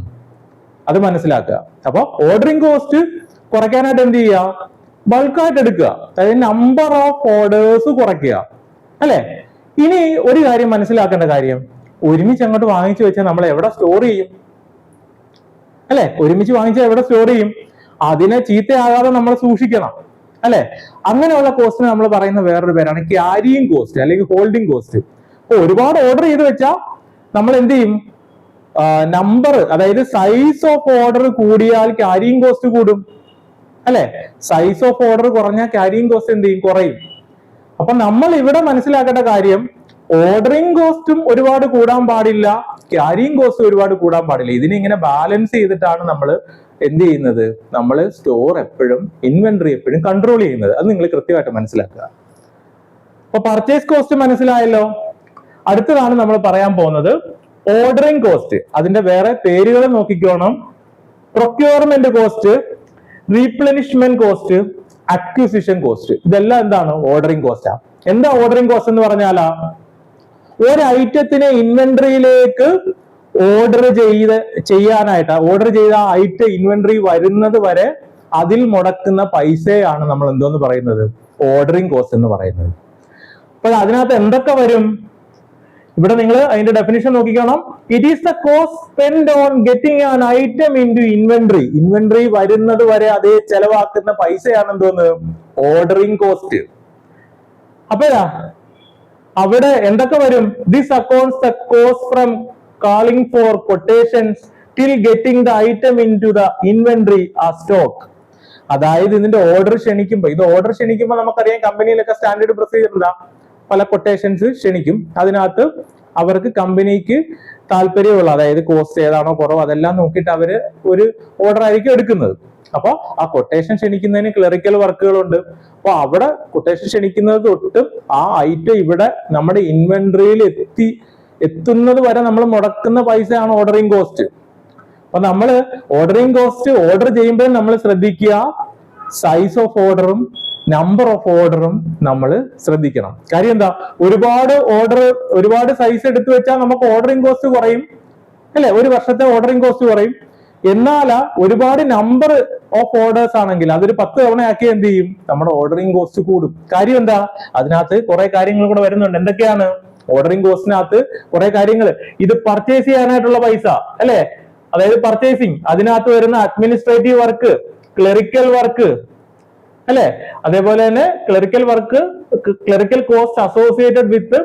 അത് മനസ്സിലാക്കുക. അപ്പൊ ഓർഡറിംഗ് കോസ്റ്റ് കുറയ്ക്കാനായിട്ട് എന്ത് ചെയ്യുക, ബൾക്കായിട്ട് എടുക്കുക, അതായത് നമ്പർ ഓഫ് ഓർഡേഴ്സ് കുറയ്ക്കുക അല്ലെ. ഇനി ഒരു കാര്യം മനസ്സിലാക്കേണ്ട കാര്യം, ഒരുമിച്ച് അങ്ങോട്ട് വാങ്ങിച്ചു വെച്ചാൽ നമ്മൾ എവിടെ സ്റ്റോർ ചെയ്യും അല്ലെ. ഒരുമിച്ച് വാങ്ങിച്ചാൽ എവിടെ സ്റ്റോർ ചെയ്യും, അതിനെ ചീത്തയാകാതെ നമ്മൾ സൂക്ഷിക്കണം അല്ലെ. അങ്ങനെയുള്ള കോസ്റ്റിന് നമ്മൾ പറയുന്ന വേറൊരു പേരാണ് ക്യാരിയിങ് കോസ്റ്റ് അല്ലെങ്കിൽ ഹോൾഡിംഗ് കോസ്റ്റ്. അപ്പൊ ഒരുപാട് ഓർഡർ ചെയ്ത് വെച്ചാൽ നമ്മൾ എന്ത് ചെയ്യും, നമ്പർ അതായത് സൈസ് ഓഫ് ഓർഡർ കൂടിയാൽ ക്യാരിയിങ് കോസ്റ്റ് കൂടും അല്ലെ. സൈസ് ഓഫ് ഓർഡർ കുറഞ്ഞാൽ ക്യാരിയിങ് കോസ്റ്റ് എന്ത് ചെയ്യും, കുറയും. അപ്പൊ നമ്മൾ ഇവിടെ മനസ്സിലാക്കേണ്ട കാര്യം, ഓർഡറിംഗ് കോസ്റ്റും ഒരുപാട് കൂടാൻ പാടില്ല, ക്യാരിയിങ് കോസ്റ്റും ഒരുപാട് കൂടാൻ പാടില്ല. ഇതിനെ ഇങ്ങനെ ബാലൻസ് ചെയ്തിട്ടാണ് നമ്മൾ എന്ത് ചെയ്യുന്നത്, നമ്മൾ സ്റ്റോർ എപ്പോഴും ഇൻവെന്ററി എപ്പോഴും കൺട്രോൾ ചെയ്യുന്നത്. അത് നിങ്ങൾ കൃത്യമായിട്ട് മനസ്സിലാക്കുക. അപ്പൊ പർച്ചേസ് കോസ്റ്റ് മനസ്സിലായല്ലോ. അടുത്തതാണ് നമ്മൾ പറയാൻ പോകുന്നത് ഓർഡറിംഗ് കോസ്റ്റ്. അതിന്റെ വേറെ പേരുകൾ നോക്കിക്കോണം. Procurement cost, replenishment cost, acquisition cost. ഇതെല്ലാം എന്താണ്, ഓർഡറിംഗ് കോസ്റ്റാ. എന്താ ഓർഡറിംഗ് കോസ്റ്റ് എന്ന് പറഞ്ഞാലാ, ഒരു ഐറ്റത്തിനെ ഇൻവെന്ററിയിലേക്ക് ഓർഡർ ചെയ്യാനായിട്ട് ഓർഡർ ചെയ്ത ആ ഐറ്റം ഇൻവെന്ററി വരുന്നത് വരെ അതിൽ മുടക്കുന്ന പൈസയാണ് നമ്മൾ എന്തോന്ന് പറയുന്നത്, ഓർഡറിംഗ് കോസ്റ്റ് എന്ന് പറയുന്നത്. അപ്പൊ അതിനകത്ത് എന്തൊക്കെ വരും, ഇവിടെ നിങ്ങൾ അതിന്റെ ഡെഫിനിഷൻ നോക്കിക്കണം. It is the cost spend on getting an item into inventory. Inventory വരുന്നത് വരെ അതേ ചെലവാക്കുന്ന പൈസയാണ് എന്തോന്ന്, ഓർഡറിംഗ് കോസ്റ്റ്. അപ്പൊ അവിടെ എന്തൊക്കെ വരും, this accounts the cost from calling for quotations till getting the item into the inventory or stock. അതായത് ഇതിന്റെ ഓർഡർ ക്ഷണിക്കുമ്പോൾ, ഇത് ഓർഡർ ക്ഷണിക്കുമ്പോൾ നമുക്കറിയാം കമ്പനിയിലൊക്കെ സ്റ്റാൻഡേർഡ് പ്രൊസീജിയർ എന്താ, പല കൊട്ടേഷൻസ് ക്ഷണിക്കും. അതിനകത്ത് അവർക്ക് കമ്പനിക്ക് താല്പര്യമുള്ള, അതായത് കോസ്റ്റ് ഏതാണോ കുറവ് അതെല്ലാം നോക്കിയിട്ട് അവര് ഒരു ഓർഡർ ആയിരിക്കും എടുക്കുന്നത്. അപ്പൊ ആ കൊട്ടേഷൻ ക്ഷണിക്കുന്നതിന് ക്ലറിക്കൽ വർക്കുകളുണ്ട്. അപ്പൊ അവിടെ കൊട്ടേഷൻ ക്ഷണിക്കുന്നത് തൊട്ട് ആ ഐറ്റം ഇവിടെ നമ്മുടെ ഇൻവെന്ററിയിൽ എത്തുന്നത് വരെ നമ്മൾ മുടക്കുന്ന പൈസയാണ് ഓർഡറിംഗ് കോസ്റ്റ്. അപ്പൊ നമ്മൾ ഓർഡറിംഗ് കോസ്റ്റ് ഓർഡർ ചെയ്യുമ്പോൾ നമ്മൾ ശ്രദ്ധിക്കുക, സൈസ് ഓഫ് ഓർഡറും നമ്പർ ഓഫ് ഓർഡറും നമ്മൾ ശ്രദ്ധിക്കണം. കാര്യം എന്താ, ഒരുപാട് സൈസ് എടുത്തു വെച്ചാൽ നമുക്ക് ഓർഡറിംഗ് കോസ്റ്റ് കുറയും അല്ലെ, ഒരു വർഷത്തെ ഓർഡറിംഗ് കോസ്റ്റ് കുറയും. എന്നാൽ ഒരുപാട് നമ്പർ ഓഫ് ഓർഡേഴ്സ് ആണെങ്കിൽ അതൊരു 10 തവണയാക്കി എന്ത് ചെയ്യും, നമ്മുടെ ഓർഡറിംഗ് കോസ്റ്റ് കൂടും. കാര്യം എന്താ, അതിനകത്ത് കുറെ കാര്യങ്ങൾ കൂടെ വരുന്നുണ്ട്. എന്തൊക്കെയാണ്, ഓർഡറിംഗ് കോസ്റ്റിനകത്ത് കുറെ കാര്യങ്ങൾ, ഇത് പർച്ചേസ് ചെയ്യാനായിട്ടുള്ള പൈസ അല്ലെ, അതായത് പർച്ചേസിങ്, അതിനകത്ത് വരുന്ന അഡ്മിനിസ്ട്രേറ്റീവ് വർക്ക്, ക്ലറിക്കൽ വർക്ക് അല്ലെ, അതേപോലെ തന്നെ clerical cost associated with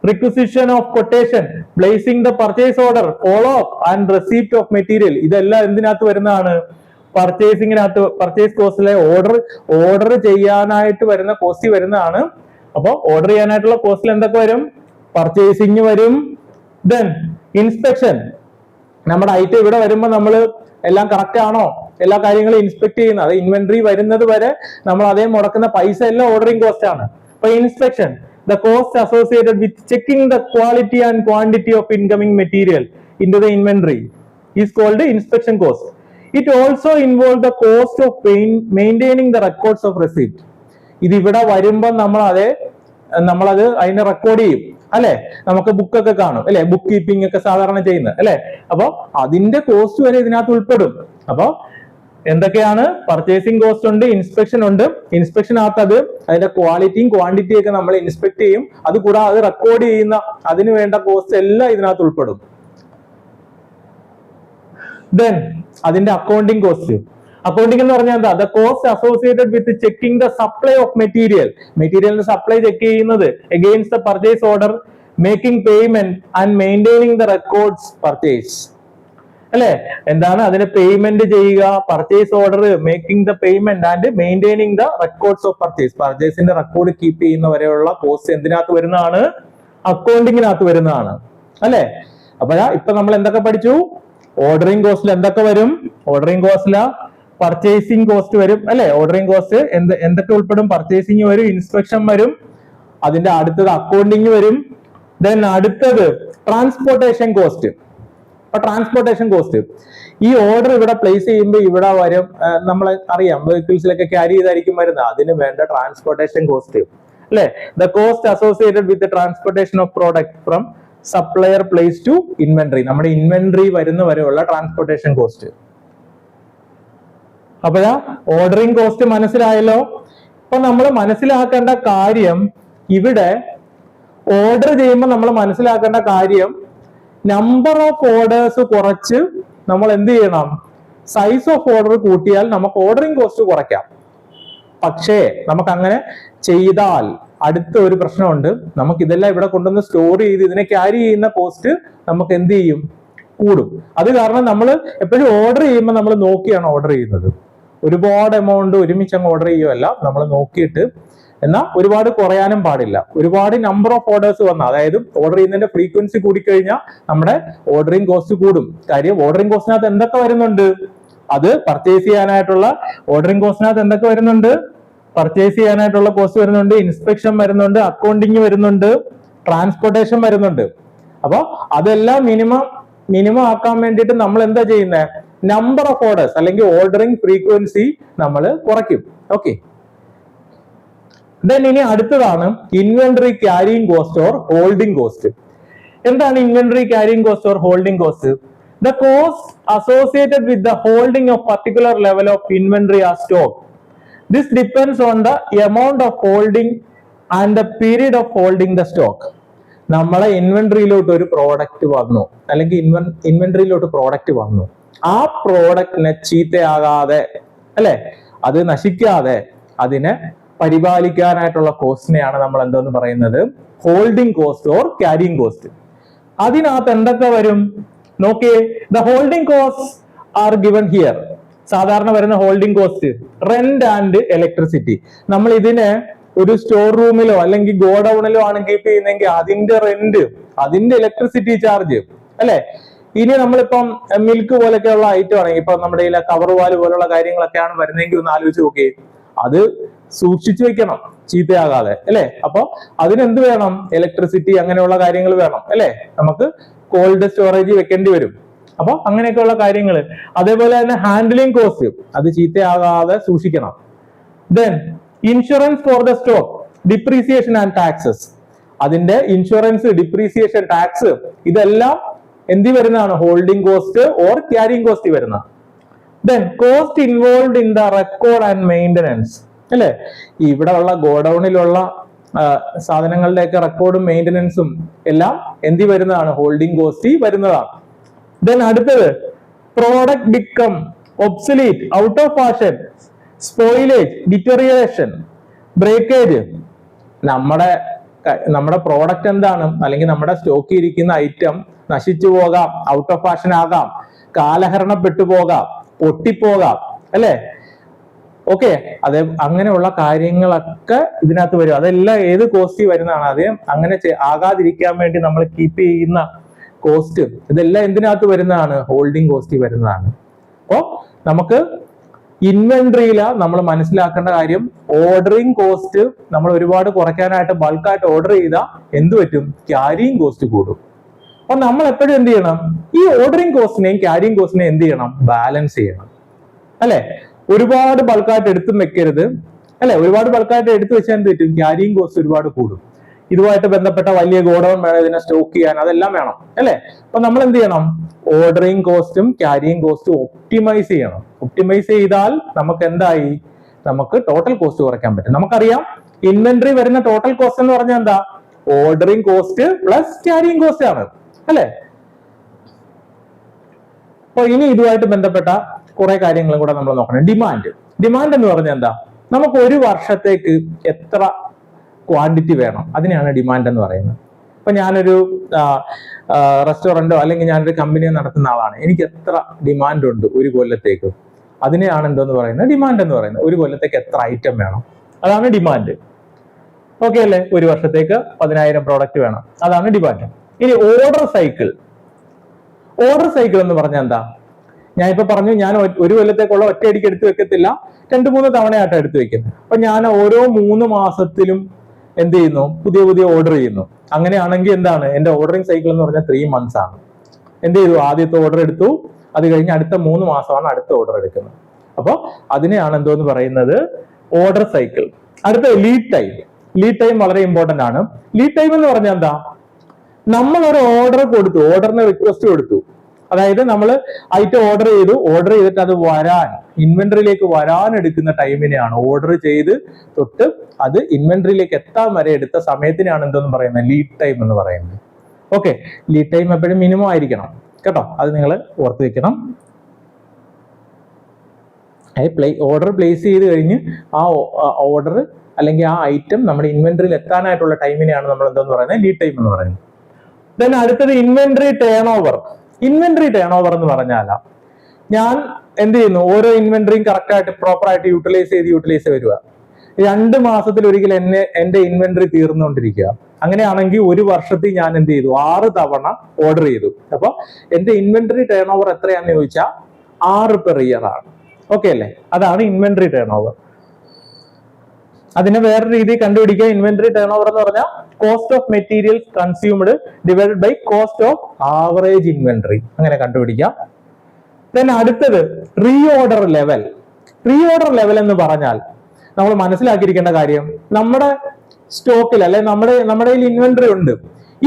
requisition of quotation, placing the purchase order, follow up and receipt of material. ഇതെല്ലാം എന്തിനകത്ത് വരുന്നതാണ്, പർച്ചേസിങ്ങിനകത്ത്, പർച്ചേസ് കോസ്റ്റിലെ ഓർഡർ ചെയ്യാനായിട്ട് വരുന്ന കോസ്റ്റ് വരുന്നതാണ്. അപ്പൊ ഓർഡർ ചെയ്യാനായിട്ടുള്ള കോസ്റ്റിൽ എന്തൊക്കെ വരും, പർച്ചേസിങ് വരും. ദെൻ ഇൻസ്പെക്ഷൻ, നമ്മുടെ ഐറ്റം ഇവിടെ വരുമ്പോൾ നമ്മൾ എല്ലാം കറക്റ്റ് ആണോ, എല്ലാ കാര്യങ്ങളും ഇൻസ്പെക്ട് ചെയ്യുന്നത്, അത് ഇൻവെന്ററി വരുന്നത് വരെ നമ്മൾ അതേ മുടക്കുന്ന പൈസ എല്ലാം ഓർഡറിംഗ് കോസ്റ്റ് ആണ്. അപ്പൊ inspection, the cost associated with checking the quality and quantity of incoming material into the inventory is called inspection cost. It also involves the cost of maintaining the records of receipt. ഇത് ഇവിടെ വരുമ്പോൾ നമ്മളത് അതിനെ record ചെയ്യും അല്ലെ, നമുക്ക് ബുക്കൊക്കെ കാണും അല്ലെ, ബുക്ക് കീപ്പിംഗ് ഒക്കെ സാധാരണ ചെയ്യുന്നത് അല്ലെ. അപ്പൊ അതിന്റെ കോസ്റ്റ് വരെ ഇതിനകത്ത് ഉൾപ്പെടും. അപ്പൊ എന്തൊക്കെയാണ്, പർച്ചേസിംഗ് കോസ്റ്റ് ഉണ്ട്, ഇൻസ്പെക്ഷൻ ഉണ്ട്. ഇൻസ്പെക്ഷനകത്ത് അതിന്റെ ക്വാളിറ്റിയും ക്വാണ്ടിറ്റിയും ഒക്കെ നമ്മൾ ഇൻസ്പെക്ട് ചെയ്യും. അത് കൂടാതെ അത് റെക്കോർഡ് ചെയ്യുന്ന അതിന് വേണ്ട കോസ്റ്റ് എല്ലാം ഇതിനകത്ത് ഉൾപ്പെടും. ദെൻ അതിന്റെ അക്കൗണ്ടിങ് കോസ്റ്റ്. അക്കൗണ്ടിങ് എന്ന് പറഞ്ഞാൽ എന്താ, the cost associated with checking the supply of മെറ്റീരിയലിന്റെ സപ്ലൈ ചെക്ക് ചെയ്യുന്നത്, against the purchase order, making payment and maintaining the records purchase അല്ലെ. എന്താണ് അതിന് പേയ്മെന്റ് ചെയ്യുക, purchase order, making the payment and maintaining the records of purchase. പർച്ചേസിന്റെ record keep ചെയ്യുന്ന വരെയുള്ള cost എന്തിനകത്ത് വരുന്നതാണ്, അക്കൗണ്ടിങ്ങിനകത്ത് വരുന്നതാണ് അല്ലെ. അപ്പൊ ഇപ്പൊ നമ്മൾ എന്തൊക്കെ പഠിച്ചു? ഓർഡറിംഗ് കോസ്റ്റിൽ എന്തൊക്കെ വരും? ഓർഡറിംഗ് കോസ്റ്റില് പർച്ചേസിംഗ് കോസ്റ്റ് വരും അല്ലെ? ഓർഡറിംഗ് കോസ്റ്റ് എന്തൊക്കെ ഉൾപ്പെടും? പർച്ചേസിംഗ് വരും, ഇൻസ്പെക്ഷൻ വരും, അതിന്റെ അടുത്തത് അക്കൗണ്ടിങ് വരും, ദെൻ അടുത്തത് ട്രാൻസ്പോർട്ടേഷൻ കോസ്റ്റ്. അപ്പൊ ട്രാൻസ്പോർട്ടേഷൻ കോസ്റ്റ് ഈ ഓർഡർ ഇവിടെ പ്ലേസ് ചെയ്യുമ്പോൾ ഇവിടെ വരും, നമ്മൾ അറിയാം വെഹിക്കിൾസിലൊക്കെ ക്യാരി ചെയ്തായിരിക്കും വരുന്നത്, അതിന് വേണ്ട ട്രാൻസ്പോർട്ടേഷൻ കോസ്റ്റ് അല്ലെ? The cost associated with transportation of product from supplier place to inventory, നമ്മുടെ ഇൻവെന്ററി വരുന്ന വരെയുള്ള ട്രാൻസ്പോർട്ടേഷൻ കോസ്റ്റ്. അപ്പോഴാ ഓർഡറിംഗ് കോസ്റ്റ് മനസ്സിലായല്ലോ. അപ്പൊ നമ്മൾ മനസ്സിലാക്കേണ്ട കാര്യം, ഇവിടെ ഓർഡർ ചെയ്യുമ്പോൾ നമ്മൾ മനസ്സിലാക്കേണ്ട കാര്യം, നമ്പർ ഓഫ് ഓർഡേഴ്സ് കുറച്ച് നമ്മൾ എന്ത് ചെയ്യണം? സൈസ് ഓഫ് ഓർഡർ കൂട്ടിയാൽ നമുക്ക് ഓർഡറിംഗ് കോസ്റ്റ് കുറയ്ക്കാം. പക്ഷേ നമുക്ക് അങ്ങനെ ചെയ്താൽ അടുത്ത ഒരു പ്രശ്നമുണ്ട്. നമുക്ക് ഇതെല്ലാം ഇവിടെ കൊണ്ടുവന്ന് സ്റ്റോർ ചെയ്ത് ഇതിനെ ക്യാരി ചെയ്യുന്ന കോസ്റ്റ് നമുക്ക് എന്ത് ചെയ്യും? കൂടും. അത് കാരണം നമ്മൾ എപ്പോഴും ഓർഡർ ചെയ്യുമ്പോൾ നമ്മൾ നോക്കിയാണ് ഓർഡർ ചെയ്യുന്നത്. ഒരുപാട് എമൗണ്ട് ഒരുമിച്ച് അങ്ങ് ഓർഡർ ചെയ്യുകയല്ല, നമ്മൾ നോക്കിയിട്ട്. എന്നാൽ ഒരുപാട് കുറയാനും പാടില്ല. ഒരുപാട് നമ്പർ ഓഫ് ഓർഡേഴ്സ് വന്ന, അതായത് ഓർഡർ ചെയ്യുന്നതിന്റെ ഫ്രീക്വൻസി കൂടിക്കഴിഞ്ഞാൽ നമ്മുടെ ഓർഡറിംഗ് കോസ്റ്റ് കൂടും. കാര്യം ഓർഡറിംഗ് കോസ്റ്റിനകത്ത് എന്തൊക്കെ വരുന്നുണ്ട്? അത് പർച്ചേസ് ചെയ്യാനായിട്ടുള്ള ഓർഡറിംഗ് കോസ്റ്റിനകത്ത് എന്തൊക്കെ വരുന്നുണ്ട്? പർച്ചേസ് ചെയ്യാനായിട്ടുള്ള കോസ്റ്റ് വരുന്നുണ്ട്, ഇൻസ്പെക്ഷൻ വരുന്നുണ്ട്, അക്കൗണ്ടിങ് വരുന്നുണ്ട്, ട്രാൻസ്പോർട്ടേഷൻ വരുന്നുണ്ട്. അപ്പൊ അതെല്ലാം മിനിമം ആക്കാൻ വേണ്ടിയിട്ട് നമ്മൾ എന്താ ചെയ്യുന്നത്? നമ്പർ ഓഫ് ഓർഡേഴ്സ് അല്ലെങ്കിൽ ഓർഡറിംഗ് ഫ്രീക്വൻസി നമ്മൾ കുറയ്ക്കും. ഓക്കെ, ദെൻ ഇനി അടുത്തതാണ് inventory carrying cost or holding cost. എന്താണ് inventory carrying cost or holding cost? The cost associated with the holding of particular level of inventory or stock. This depends on the amount of holding and the period of holding the stock. നമ്മളെ ഇൻവെന്ററിയിലോട്ട് ഒരു product വന്നു, അല്ലെങ്കിൽ ഇൻവെന്ററിയിലോട്ട് product വന്നു. ആ പ്രോഡക്റ്റിനെ ചീത്തയാകാതെ അല്ലെ, അത് നശിക്കാതെ അതിനെ പരിപാലിക്കാനായിട്ടുള്ള കോസ്റ്റിനെയാണ് നമ്മൾ എന്തെന്ന് പറയുന്നത്? Holding cost or carrying cost. അതിനകത്ത് എന്തൊക്കെ വരും നോക്കിയേ. The holding cost are given here. സാധാരണ വരുന്ന holding cost rent and electricity. നമ്മൾ ഇതിനെ ഒരു സ്റ്റോർ റൂമിലോ അല്ലെങ്കിൽ ഗോഡൌണിലോ ആണ് കീപ്പ് ചെയ്യുന്നതെങ്കിൽ അതിന്റെ റെന്റ്, അതിന്റെ ഇലക്ട്രിസിറ്റി ചാർജ് അല്ലെ. ഇനി നമ്മളിപ്പം മിൽക്ക് പോലൊക്കെയുള്ള ഐറ്റം ആണെങ്കിൽ, ഇപ്പൊ നമ്മുടെ കയ്യിലെ കവർ പാല് പോലുള്ള കാര്യങ്ങളൊക്കെയാണ് വരുന്നതെങ്കിൽ ഒന്ന് ആലോചിച്ച് നോക്കിയേ, അത് സൂക്ഷിച്ചു വെക്കണം ചീത്തയാകാതെ അല്ലെ. അപ്പൊ അതിനെന്ത് വേണം? ഇലക്ട്രിസിറ്റി അങ്ങനെയുള്ള കാര്യങ്ങൾ വേണം അല്ലെ. നമുക്ക് കോൾഡ് സ്റ്റോറേജ് വെക്കേണ്ടി വരും. അപ്പൊ അങ്ങനെയൊക്കെയുള്ള കാര്യങ്ങൾ. അതേപോലെ തന്നെ ഹാൻഡ്ലിംഗ് കോസ്റ്റ്, അത് ചീത്തയാകാതെ സൂക്ഷിക്കണം. Then insurance for the stock, depreciation and taxes. അതിന്റെ ഇൻഷുറൻസ്, ഡിപ്രീസിയേഷൻ, ടാക്സ് ഇതെല്ലാം എന്തി വരുന്നതാണ്? Holding cost or carrying cost വരുന്ന. Then cost involve in the record and maintenance അല്ലെ. ഇവിടെ ഉള്ള ഗോഡൌണിലുള്ള സാധനങ്ങളുടെയൊക്കെ റെക്കോർഡും മെയിൻ്റനൻസും എല്ലാം എന്തി വരുന്നതാണ്? ഹോൾഡിംഗ് കോസ്റ്റ് വരുന്നതാണ്. ദെൻ അടുത്തത് product become obsolete, out of fashion, spoilage, deterioration, breakage. നമ്മുടെ പ്രോഡക്റ്റ് എന്താണ്, അല്ലെങ്കിൽ നമ്മുടെ സ്റ്റോക്കിൽ ഇരിക്കുന്ന ഐറ്റം നശിച്ചു പോകാം, ഔട്ട് ഓഫ് ഫാഷൻ ആകാം, കാലഹരണപ്പെട്ടു പോകാം, പൊട്ടിപ്പോകാം അല്ലെ. ഓക്കെ, അതെ, അങ്ങനെയുള്ള കാര്യങ്ങളൊക്കെ ഇതിനകത്ത് വരും. അതെല്ലാം ഏത് കോസ്റ്റ് വരുന്നതാണ്? അത് അങ്ങനെ ആകാതിരിക്കാൻ വേണ്ടി നമ്മൾ കീപ്പ് ചെയ്യുന്ന കോസ്റ്റ്, ഇതെല്ലാം എന്തിനകത്ത് വരുന്നതാണ്? ഹോൾഡിംഗ് കോസ്റ്റ് വരുന്നതാണ്. അപ്പോ നമുക്ക് ഇൻവെന്ററിയില നമ്മൾ മനസ്സിലാക്കേണ്ട കാര്യം, ഓർഡറിംഗ് കോസ്റ്റ് നമ്മൾ ഒരുപാട് കുറയ്ക്കാനായിട്ട് ബൾക്കായിട്ട് ഓർഡർ ചെയ്താൽ എന്ത് പറ്റും? ക്യാരിയിങ് കോസ്റ്റ് കൂടും. അപ്പൊ നമ്മൾ എപ്പോഴും എന്ത് ചെയ്യണം? ഈ ഓർഡറിംഗ് കോസ്റ്റിനെയും ക്യാരിയിങ് കോസ്റ്റിനെയും എന്ത് ചെയ്യണം? ബാലൻസ് ചെയ്യണം അല്ലെ. ഒരുപാട് ബൾക്കായിട്ട് എടുത്തും വെക്കരുത് അല്ലെ. ഒരുപാട് ബൾക്കായിട്ട് എടുത്തു വെച്ചാൽ എന്ത് പറ്റും? ക്യാരിയിങ് കോസ്റ്റ് ഒരുപാട് കൂടും. ഇതുമായിട്ട് ബന്ധപ്പെട്ട വലിയ ഗോഡൌൺ വേണം, ഇതിനെ സ്റ്റോക്ക് ചെയ്യാൻ, അതെല്ലാം വേണം അല്ലെ. അപ്പൊ നമ്മൾ എന്ത് ചെയ്യണം? ഓർഡറിംഗ് കോസ്റ്റും ക്യാരിയിങ് കോസ്റ്റും ഒപ്റ്റിമൈസ് ചെയ്യണം. ഒപ്റ്റിമൈസ് ചെയ്താൽ നമുക്ക് എന്തായി? നമുക്ക് ടോട്ടൽ കോസ്റ്റ് കുറയ്ക്കാൻ പറ്റും. നമുക്കറിയാം ഇൻവെന്ററി വരുന്ന ടോട്ടൽ കോസ്റ്റ് എന്ന് പറഞ്ഞാൽ എന്താ? Ordering cost plus carrying cost ആണ് അല്ലെ. അപ്പൊ ഇനി ഇതുമായിട്ട് ബന്ധപ്പെട്ട കുറെ കാര്യങ്ങളും കൂടെ നമ്മൾ നോക്കണം. ഡിമാൻഡ് എന്ന് പറഞ്ഞാൽ എന്താ? നമുക്ക് ഒരു വർഷത്തേക്ക് എത്ര ക്വാണ്ടിറ്റി വേണം, അതിനെയാണ് ഡിമാൻഡ് എന്ന് പറയുന്നത്. ഇപ്പൊ ഞാനൊരു റെസ്റ്റോറന്റോ അല്ലെങ്കിൽ ഞാനൊരു കമ്പനിയോ നടത്തുന്ന ആളാണ്. എനിക്ക് എത്ര ഡിമാൻഡ് ഉണ്ട് ഒരു കൊല്ലത്തേക്ക്, അതിനെയാണ് എന്തോന്ന് പറയുന്നത്? ഡിമാൻഡ് എന്ന് പറയുന്നത്. ഒരു കൊല്ലത്തേക്ക് എത്ര ഐറ്റം വേണം, അതാണ് ഡിമാൻഡ്. ഓക്കെ അല്ലേ? ഒരു വർഷത്തേക്ക് 10,000 പ്രോഡക്റ്റ് വേണം, അതാണ് ഡിമാൻഡ്. ഇനി ഓർഡർ സൈക്കിൾ, ഓർഡർ സൈക്കിൾ എന്ന് പറഞ്ഞാൽ എന്താ? ഞാൻ ഇപ്പൊ പറഞ്ഞു, ഞാൻ ഒരു കൊല്ലത്തേക്കുള്ള ഒറ്റയടിക്ക് എടുത്തു വെക്കത്തില്ല, 2-3 തവണയായിട്ട് എടുത്തു വെക്കുന്നത്. അപ്പൊ ഞാൻ ഓരോ 3 മാസത്തിലും എന്ത് ചെയ്യുന്നു? പുതിയ പുതിയ ഓർഡർ ചെയ്യുന്നു. അങ്ങനെയാണെങ്കിൽ എന്താണ് എന്റെ ഓർഡറിംഗ് സൈക്കിൾ എന്ന് പറഞ്ഞാൽ 3 months ആണ്. എന്ത് ചെയ്തു? ആദ്യത്തെ ഓർഡർ എടുത്തു, അത് കഴിഞ്ഞ് അടുത്ത 3 മാസമാണ് അടുത്ത ഓർഡർ എടുക്കുന്നത്. അപ്പോൾ അതിനെയാണ് എന്തോന്ന് പറയുന്നത്? Order cycle. അടുത്ത ലീഡ് ടൈം. ലീഡ് ടൈം വളരെ ഇമ്പോർട്ടന്റ് ആണ്. ലീഡ് ടൈം എന്ന് പറഞ്ഞാൽ എന്താ? നമ്മൾ ഒരു ഓർഡർ കൊടുത്തു, ഓർഡറിന് റിക്വസ്റ്റ് കൊടുത്തു. അതായത് നമ്മൾ ഐറ്റം ഓർഡർ ചെയ്തിട്ട് അത് വരാൻ, ഇൻവെന്ററിയിലേക്ക് വരാൻ എടുക്കുന്ന ടൈമിനെയാണ് ഓർഡർ ചെയ്ത് തൊട്ട് അത് ഇൻവെന്ററിയിലേക്ക് എത്താൻ വരെ എടുത്ത സമയത്തിനാണ് എന്തെന്ന് പറയുന്നത്? ലീഡ് ടൈം എന്ന് പറയുന്നത്. ഓക്കെ, ലീഡ് ടൈം എപ്പോഴും മിനിമം ആയിരിക്കണം കേട്ടോ, അത് നിങ്ങൾ ഓർത്ത് വെക്കണം. ഓർഡർ പ്ലേസ് ചെയ്ത് കഴിഞ്ഞ് ആ ഓർഡർ അല്ലെങ്കിൽ ആ ഐറ്റം നമ്മുടെ ഇൻവെന്ററിയിൽ എത്താനായിട്ടുള്ള ടൈമിനെയാണ് നമ്മൾ എന്താന്ന് പറയുന്നത്? ലീഡ് ടൈം എന്ന് പറയുന്നത്. ദെൻ അടുത്തത് inventory turn over. Inventory turn over എന്ന് പറഞ്ഞാൽ ഞാൻ എന്ത് ചെയ്യുന്നു? ഓരോ ഇൻവെന്ററിയും കറക്റ്റ് ആയിട്ട് പ്രോപ്പർ ആയിട്ട് യൂട്ടിലൈസ് വരിക. 2 മാസത്തിൽ ഒരിക്കൽ എന്റെ ഇൻവെന്ററി തീർന്നുകൊണ്ടിരിക്കുക. അങ്ങനെയാണെങ്കിൽ ഒരു വർഷത്തിൽ ഞാൻ എന്ത് ചെയ്തു? 6 തവണ ഓർഡർ ചെയ്തു. അപ്പൊ എന്റെ ഇൻവെന്ററി ടേൺ ഓവർ എത്രയാണെന്ന് ചോദിച്ചാൽ 6 per year ആണ്. ഓക്കെ അല്ലേ? അതാണ് ഇൻവെന്ററി ടേൺ ഓവർ. അതിനെ വേറെ രീതിയിൽ കണ്ടുപിടിക്കുക. ഇൻവെന്ററി ടേൺ ഓവർ എന്ന് പറഞ്ഞാൽ cost of materials consumed divided by cost of average inventory, അങ്ങനെ കണ്ടുപിടിക്കാം. ദെൻ അടുത്തത് റീഓർഡർ ലെവൽ. റീഓർഡർ ലെവൽ എന്ന് പറഞ്ഞാൽ നമ്മൾ മനസ്സിലാക്കിയിരിക്കേണ്ട കാര്യം, നമ്മുടെ സ്റ്റോക്കിൽ അല്ലെ നമ്മുടെ ഇൻവെന്ററി ഉണ്ട്,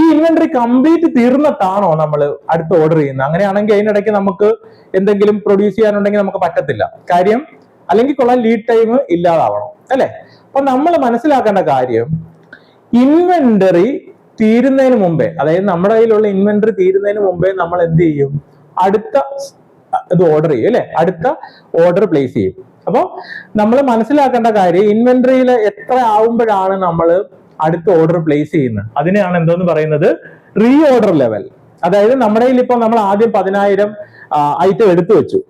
ഈ ഇൻവെന്ററി കംപ്ലീറ്റ് തീർന്നിട്ടാണോ നമ്മൾ അടുത്ത് ഓർഡർ ചെയ്യുന്നത്? അങ്ങനെയാണെങ്കിൽ അതിനിടയ്ക്ക് നമുക്ക് എന്തെങ്കിലും പ്രൊഡ്യൂസ് ചെയ്യാനുണ്ടെങ്കിൽ നമുക്ക് പറ്റത്തില്ല. കാര്യം അല്ലെങ്കിൽ കൊള്ളാൻ ലീഡ് ടൈം ഇല്ലാതാവണം അല്ലെ? അപ്പൊ നമ്മൾ മനസ്സിലാക്കേണ്ട കാര്യം, ഇൻവെന്ററി തീരുന്നതിന് മുമ്പേ, അതായത് നമ്മുടെ കയ്യിലുള്ള ഇൻവെന്ററി തീരുന്നതിന് മുമ്പേ നമ്മൾ എന്ത് ചെയ്യും? അടുത്ത ഇത് ഓർഡർ ചെയ്യും അല്ലെ? അടുത്ത ഓർഡർ പ്ലേസ് ചെയ്യും. അപ്പൊ നമ്മൾ മനസ്സിലാക്കേണ്ട കാര്യം, ഇൻവെന്ററിയിൽ എത്ര ആവുമ്പോഴാണ് നമ്മൾ അടുത്ത ഓർഡർ പ്ലേസ് ചെയ്യുന്നത്? അതിനെയാണ് എന്തോന്ന് പറയുന്നത്? Reorder level. അതായത് നമ്മുടെ കയ്യിൽ ഇപ്പൊ നമ്മൾ ആദ്യം 10,000 ഐറ്റം എടുത്തു വെച്ചു.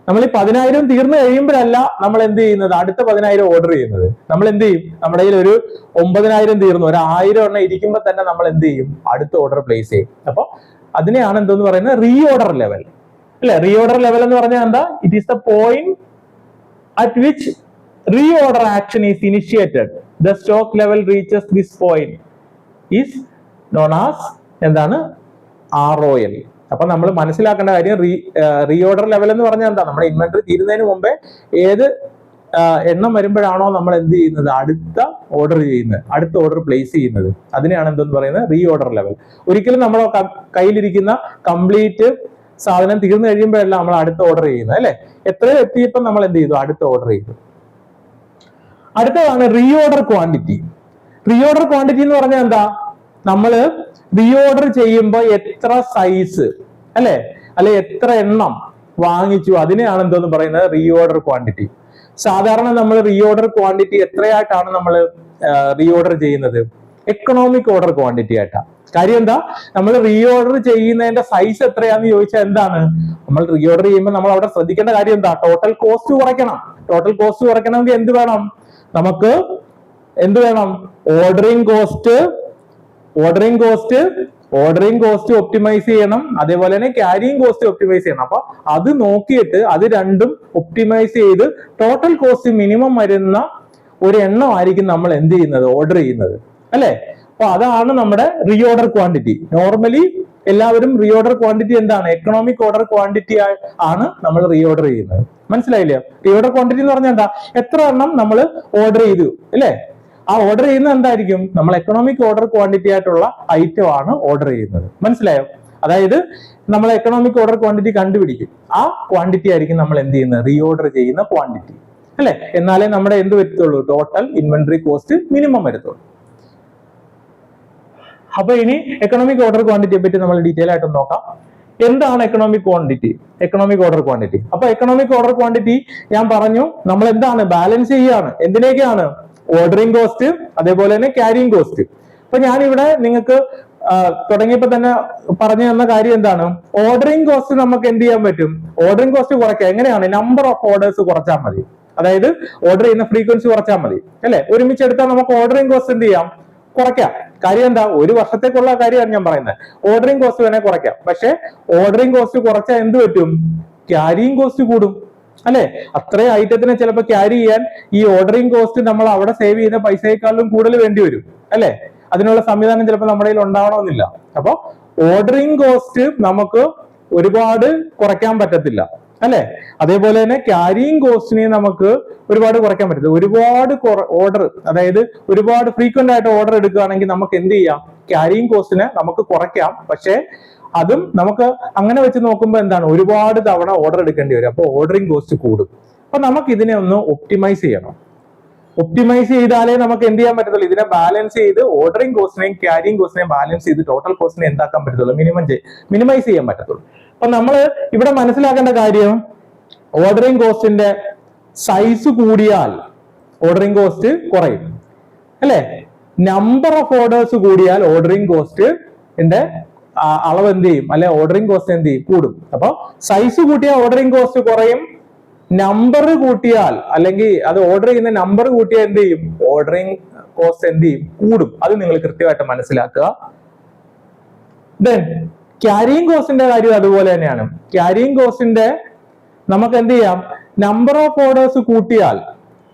നമ്മൾ ഈ 10,000 തീർന്നു കഴിയുമ്പോഴല്ല നമ്മൾ എന്ത് ചെയ്യുന്നത്? അടുത്ത 10,000 ഓർഡർ ചെയ്യുന്നത്. നമ്മൾ എന്ത് ചെയ്യും? നമ്മുടെ കയ്യിൽ ഒരു 9,000 തീർന്നു, ഒരു 1000 എണ്ണം ഇരിക്കുമ്പോൾ തന്നെ നമ്മൾ എന്ത് ചെയ്യും? അടുത്ത ഓർഡർ പ്ലേസ് ചെയ്യും. അപ്പൊ അതിനെയാണ് എന്തോന്ന് പറയുന്നത്? റീഓർഡർ ലെവൽ അല്ലെ? റീഓർഡർ ലെവൽ എന്ന് പറഞ്ഞാൽ എന്താ? It is the point at which reorder action is initiated. The stock level reaches this point is known as എന്താണ്? ROL. അപ്പൊ നമ്മൾ മനസ്സിലാക്കേണ്ട കാര്യം, റീഓർഡർ ലെവൽ എന്ന് പറഞ്ഞാൽ എന്താ? നമ്മുടെ ഇൻവെന്ററി തീരുന്നതിന് മുമ്പേ ഏത് എണ്ണം വരുമ്പോഴാണോ നമ്മൾ എന്ത് ചെയ്യുന്നത്? അടുത്ത ഓർഡർ ചെയ്യുന്നത്, അടുത്ത ഓർഡർ പ്ലേസ് ചെയ്യുന്നത്. അതിനെയാണ് എന്തെന്ന് പറയുന്നത്? Reorder level. ഒരിക്കലും നമ്മുടെ കയ്യിലിരിക്കുന്ന കംപ്ലീറ്റ് സാധനം തീർന്നു കഴിയുമ്പോഴല്ല നമ്മൾ അടുത്ത ഓർഡർ ചെയ്യുന്നത് അല്ലെ? എത്രയോ എത്തിയപ്പോൾ നമ്മൾ എന്ത് ചെയ്തു? അടുത്ത ഓർഡർ ചെയ്തു. അടുത്തതാണ് റീഓർഡർ ക്വാണ്ടിറ്റി. റീഓർഡർ ക്വാണ്ടിറ്റി എന്ന് പറഞ്ഞാൽ എന്താ? നമ്മള് റീഓർഡർ ചെയ്യുമ്പോൾ എത്ര സൈസ് അല്ലെ എത്ര എണ്ണം വാങ്ങിച്ചു, അതിനെയാണ് എന്തോന്ന് പറയുന്നത്? Reorder quantity. സാധാരണ നമ്മൾ റീഓർഡർ ക്വാണ്ടിറ്റി എത്രയായിട്ടാണ് നമ്മൾ റീഓർഡർ ചെയ്യുന്നത്? എക്കണോമിക് ഓർഡർ ക്വാണ്ടിറ്റി ആയിട്ടാണ്. കാര്യം എന്താ? നമ്മൾ റീഓർഡർ ചെയ്യുന്നതിന്റെ സൈസ് എത്രയാന്ന് ചോദിച്ചാൽ എന്താണ്? നമ്മൾ റീഓർഡർ ചെയ്യുമ്പോൾ നമ്മൾ അവിടെ ശ്രദ്ധിക്കേണ്ട കാര്യം എന്താ? ടോട്ടൽ കോസ്റ്റ് കുറയ്ക്കണം. ടോട്ടൽ കോസ്റ്റ് കുറയ്ക്കണമെങ്കിൽ എന്ത് വേണം? നമുക്ക് എന്ത് വേണം? ഓർഡറിംഗ് കോസ്റ്റ് ഒപ്റ്റിമൈസ് ചെയ്യണം. അതേപോലെ തന്നെ ക്യാരിയിങ് കോസ്റ്റ് ഒപ്റ്റിമൈസ് ചെയ്യണം. അപ്പൊ അത് നോക്കിയിട്ട് അത് രണ്ടും ഒപ്റ്റിമൈസ് ചെയ്ത് ടോട്ടൽ കോസ്റ്റ് മിനിമം വരുന്ന ഒരു എണ്ണം ആയിരിക്കും നമ്മൾ എന്ത് ചെയ്യുന്നത്? ഓർഡർ ചെയ്യുന്നത് അല്ലെ? അപ്പൊ അതാണ് നമ്മുടെ റീഓർഡർ ക്വാണ്ടിറ്റി. നോർമലി എല്ലാവരും റീഓർഡർ ക്വാണ്ടിറ്റി എന്താണ്? എക്കണോമിക് ഓർഡർ ക്വാണ്ടിറ്റി ആണ് നമ്മൾ റീഓർഡർ ചെയ്യുന്നത്. മനസ്സിലായില്ലേ? റീഓർഡർ ക്വാണ്ടിറ്റി എന്ന് പറഞ്ഞാൽ എന്താ? എത്ര എണ്ണം നമ്മൾ ഓർഡർ ചെയ്തു അല്ലെ? ആ ഓർഡർ ചെയ്യുന്നത് എന്തായിരിക്കും? നമ്മൾ എക്കണോമിക് ഓർഡർ ക്വാണ്ടിറ്റി ആയിട്ടുള്ള ഐറ്റം ആണ് ഓർഡർ ചെയ്യുന്നത്. മനസ്സിലായോ? അതായത് നമ്മൾ എക്കണോമിക് ഓർഡർ ക്വാണ്ടിറ്റി കണ്ടുപിടിക്കും. ആ ക്വാണ്ടിറ്റി ആയിരിക്കും നമ്മൾ എന്ത് ചെയ്യുന്നത്? റീഓർഡർ ചെയ്യുന്ന ക്വാണ്ടിറ്റി അല്ലെ? എന്നാലേ നമ്മുടെ എന്ത് വരത്തുള്ളൂ? ടോട്ടൽ ഇൻവെന്ററി കോസ്റ്റ് മിനിമം വരത്തുള്ളൂ. അപ്പൊ ഇനി എക്കണോമിക് ഓർഡർ ക്വാണ്ടിറ്റിയെ പറ്റി നമ്മൾ ഡീറ്റെയിൽ ആയിട്ട് നോക്കാം. എന്താണ് economic quantity? Economic order quantity. അപ്പൊ എക്കണോമിക് ഓർഡർ ക്വാണ്ടിറ്റി ഞാൻ പറഞ്ഞു, നമ്മൾ എന്താണ്? ബാലൻസ് ചെയ്യാണ്. എന്തിനേക്കാണ്? ഓർഡറിംഗ് കോസ്റ്റ്, അതേപോലെ തന്നെ ക്യാരിയിങ് കോസ്റ്റ്. അപ്പൊ ഞാനിവിടെ നിങ്ങൾക്ക് തുടങ്ങിയപ്പോ തന്നെ പറഞ്ഞു തന്ന കാര്യം എന്താണ്? ഓർഡറിംഗ് കോസ്റ്റ് നമുക്ക് എന്ത് ചെയ്യാൻ പറ്റും? ഓർഡറിംഗ് കോസ്റ്റ് കുറയ്ക്കാം. എങ്ങനെയാണ്? നമ്പർ ഓഫ് ഓർഡേഴ്സ് കുറച്ചാൽ മതി. അതായത് ഓർഡർ ചെയ്യുന്ന ഫ്രീക്വൻസി കുറച്ചാൽ മതി അല്ലെ? ഒരുമിച്ച് എടുത്താൽ നമുക്ക് ഓർഡറിംഗ് കോസ്റ്റ് എന്ത് ചെയ്യാം? കുറയ്ക്കാം. കാര്യം എന്താ, ഒരു വർഷത്തേക്കുള്ള കാര്യമാണ് ഞാൻ പറയുന്നത്. ഓർഡറിംഗ് കോസ്റ്റ് വേണേൽ കുറയ്ക്കാം, പക്ഷെ ഓർഡറിംഗ് കോസ്റ്റ് കുറച്ചാൽ എന്ത് പറ്റും? ക്യാരിയിങ് കോസ്റ്റ് കൂടും അല്ലെ? അത്രയും ഐറ്റത്തിനെ ചിലപ്പോൾ ക്യാരി ചെയ്യാൻ ഈ ഓർഡറിംഗ് കോസ്റ്റ് നമ്മൾ അവിടെ സേവ് ചെയ്യുന്ന പൈസയെക്കാളും കൂടുതൽ വേണ്ടി വരും അല്ലെ? അതിനുള്ള സംവിധാനം ചിലപ്പോൾ നമ്മുടെ കയ്യിൽ ഉണ്ടാവണമെന്നില്ല. അപ്പൊ ഓർഡറിംഗ് കോസ്റ്റ് നമുക്ക് ഒരുപാട് കുറയ്ക്കാൻ പറ്റത്തില്ല അല്ലെ? അതേപോലെ തന്നെ ക്യാരിയിങ് കോസ്റ്റിനെ നമുക്ക് ഒരുപാട് കുറയ്ക്കാൻ പറ്റത്തില്ല. ഒരുപാട് ഓർഡർ, അതായത് ഒരുപാട് ഫ്രീക്വന്റ് ആയിട്ട് ഓർഡർ എടുക്കുകയാണെങ്കിൽ നമുക്ക് എന്ത് ചെയ്യാം? ക്യാരിയിങ് കോസ്റ്റിനെ നമുക്ക് കുറയ്ക്കാം. പക്ഷെ അതും നമുക്ക് അങ്ങനെ വെച്ച് നോക്കുമ്പോൾ എന്താണ്, ഒരുപാട് തവണ ഓർഡർ എടുക്കേണ്ടി വരും. അപ്പോൾ ഓർഡറിംഗ് കോസ്റ്റ് കൂടും. അപ്പൊ നമുക്ക് ഇതിനെ ഒന്ന് ഒപ്റ്റിമൈസ് ചെയ്യണം. ഒപ്റ്റിമൈസ് ചെയ്താലേ നമുക്ക് എന്ത് ചെയ്യാൻ പറ്റത്തുള്ളൂ? ഇതിനെ ബാലൻസ് ചെയ്ത് ഓർഡറിംഗ് കോസ്റ്റിനെയും ക്യാരിയിങ് കോസ്റ്റിനെയും ബാലൻസ് ചെയ്ത് ടോട്ടൽ കോസ്റ്റിനെ എന്താക്കാൻ പറ്റത്തുള്ളൂ? മിനിമൈസ് ചെയ്യാൻ പറ്റത്തുള്ളൂ. അപ്പൊ നമ്മൾ ഇവിടെ മനസ്സിലാക്കേണ്ട കാര്യം, ഓർഡറിംഗ് കോസ്റ്റിന്റെ സൈസ് കൂടിയാൽ ഓർഡറിംഗ് കോസ്റ്റ് കുറയും അല്ലെ? നമ്പർ ഓഫ് ഓർഡേഴ്സ് കൂടിയാൽ ഓർഡറിംഗ് കോസ്റ്റിന്റെ അളവ് എന്ത് ചെയ്യും? അല്ലെ ഓർഡറിംഗ് കോസ്റ്റ് എന്ത് ചെയ്യും? കൂടും. അപ്പൊ സൈസ് കൂട്ടിയാൽ ഓർഡറിംഗ് കോസ്റ്റ് കുറയും. നമ്പർ കൂട്ടിയാൽ, അല്ലെങ്കിൽ അത് ഓർഡർ ചെയ്യുന്ന നമ്പർ കൂട്ടിയാൽ എന്ത് ചെയ്യും? ഓർഡറിംഗ് കോസ്റ്റ് എന്ത് ചെയ്യും? കൂടും. അത് നിങ്ങൾ കൃത്യമായിട്ട് മനസ്സിലാക്കുക. ദെൻ ക്യാരിയിങ് കോസ്റ്റിന്റെ കാര്യം അതുപോലെ തന്നെയാണ്. ക്യാരിയിങ് കോസ്റ്റിന്റെ നമുക്ക് എന്ത് ചെയ്യാം? നമ്പർ ഓഫ് ഓർഡേഴ്സ് കൂട്ടിയാൽ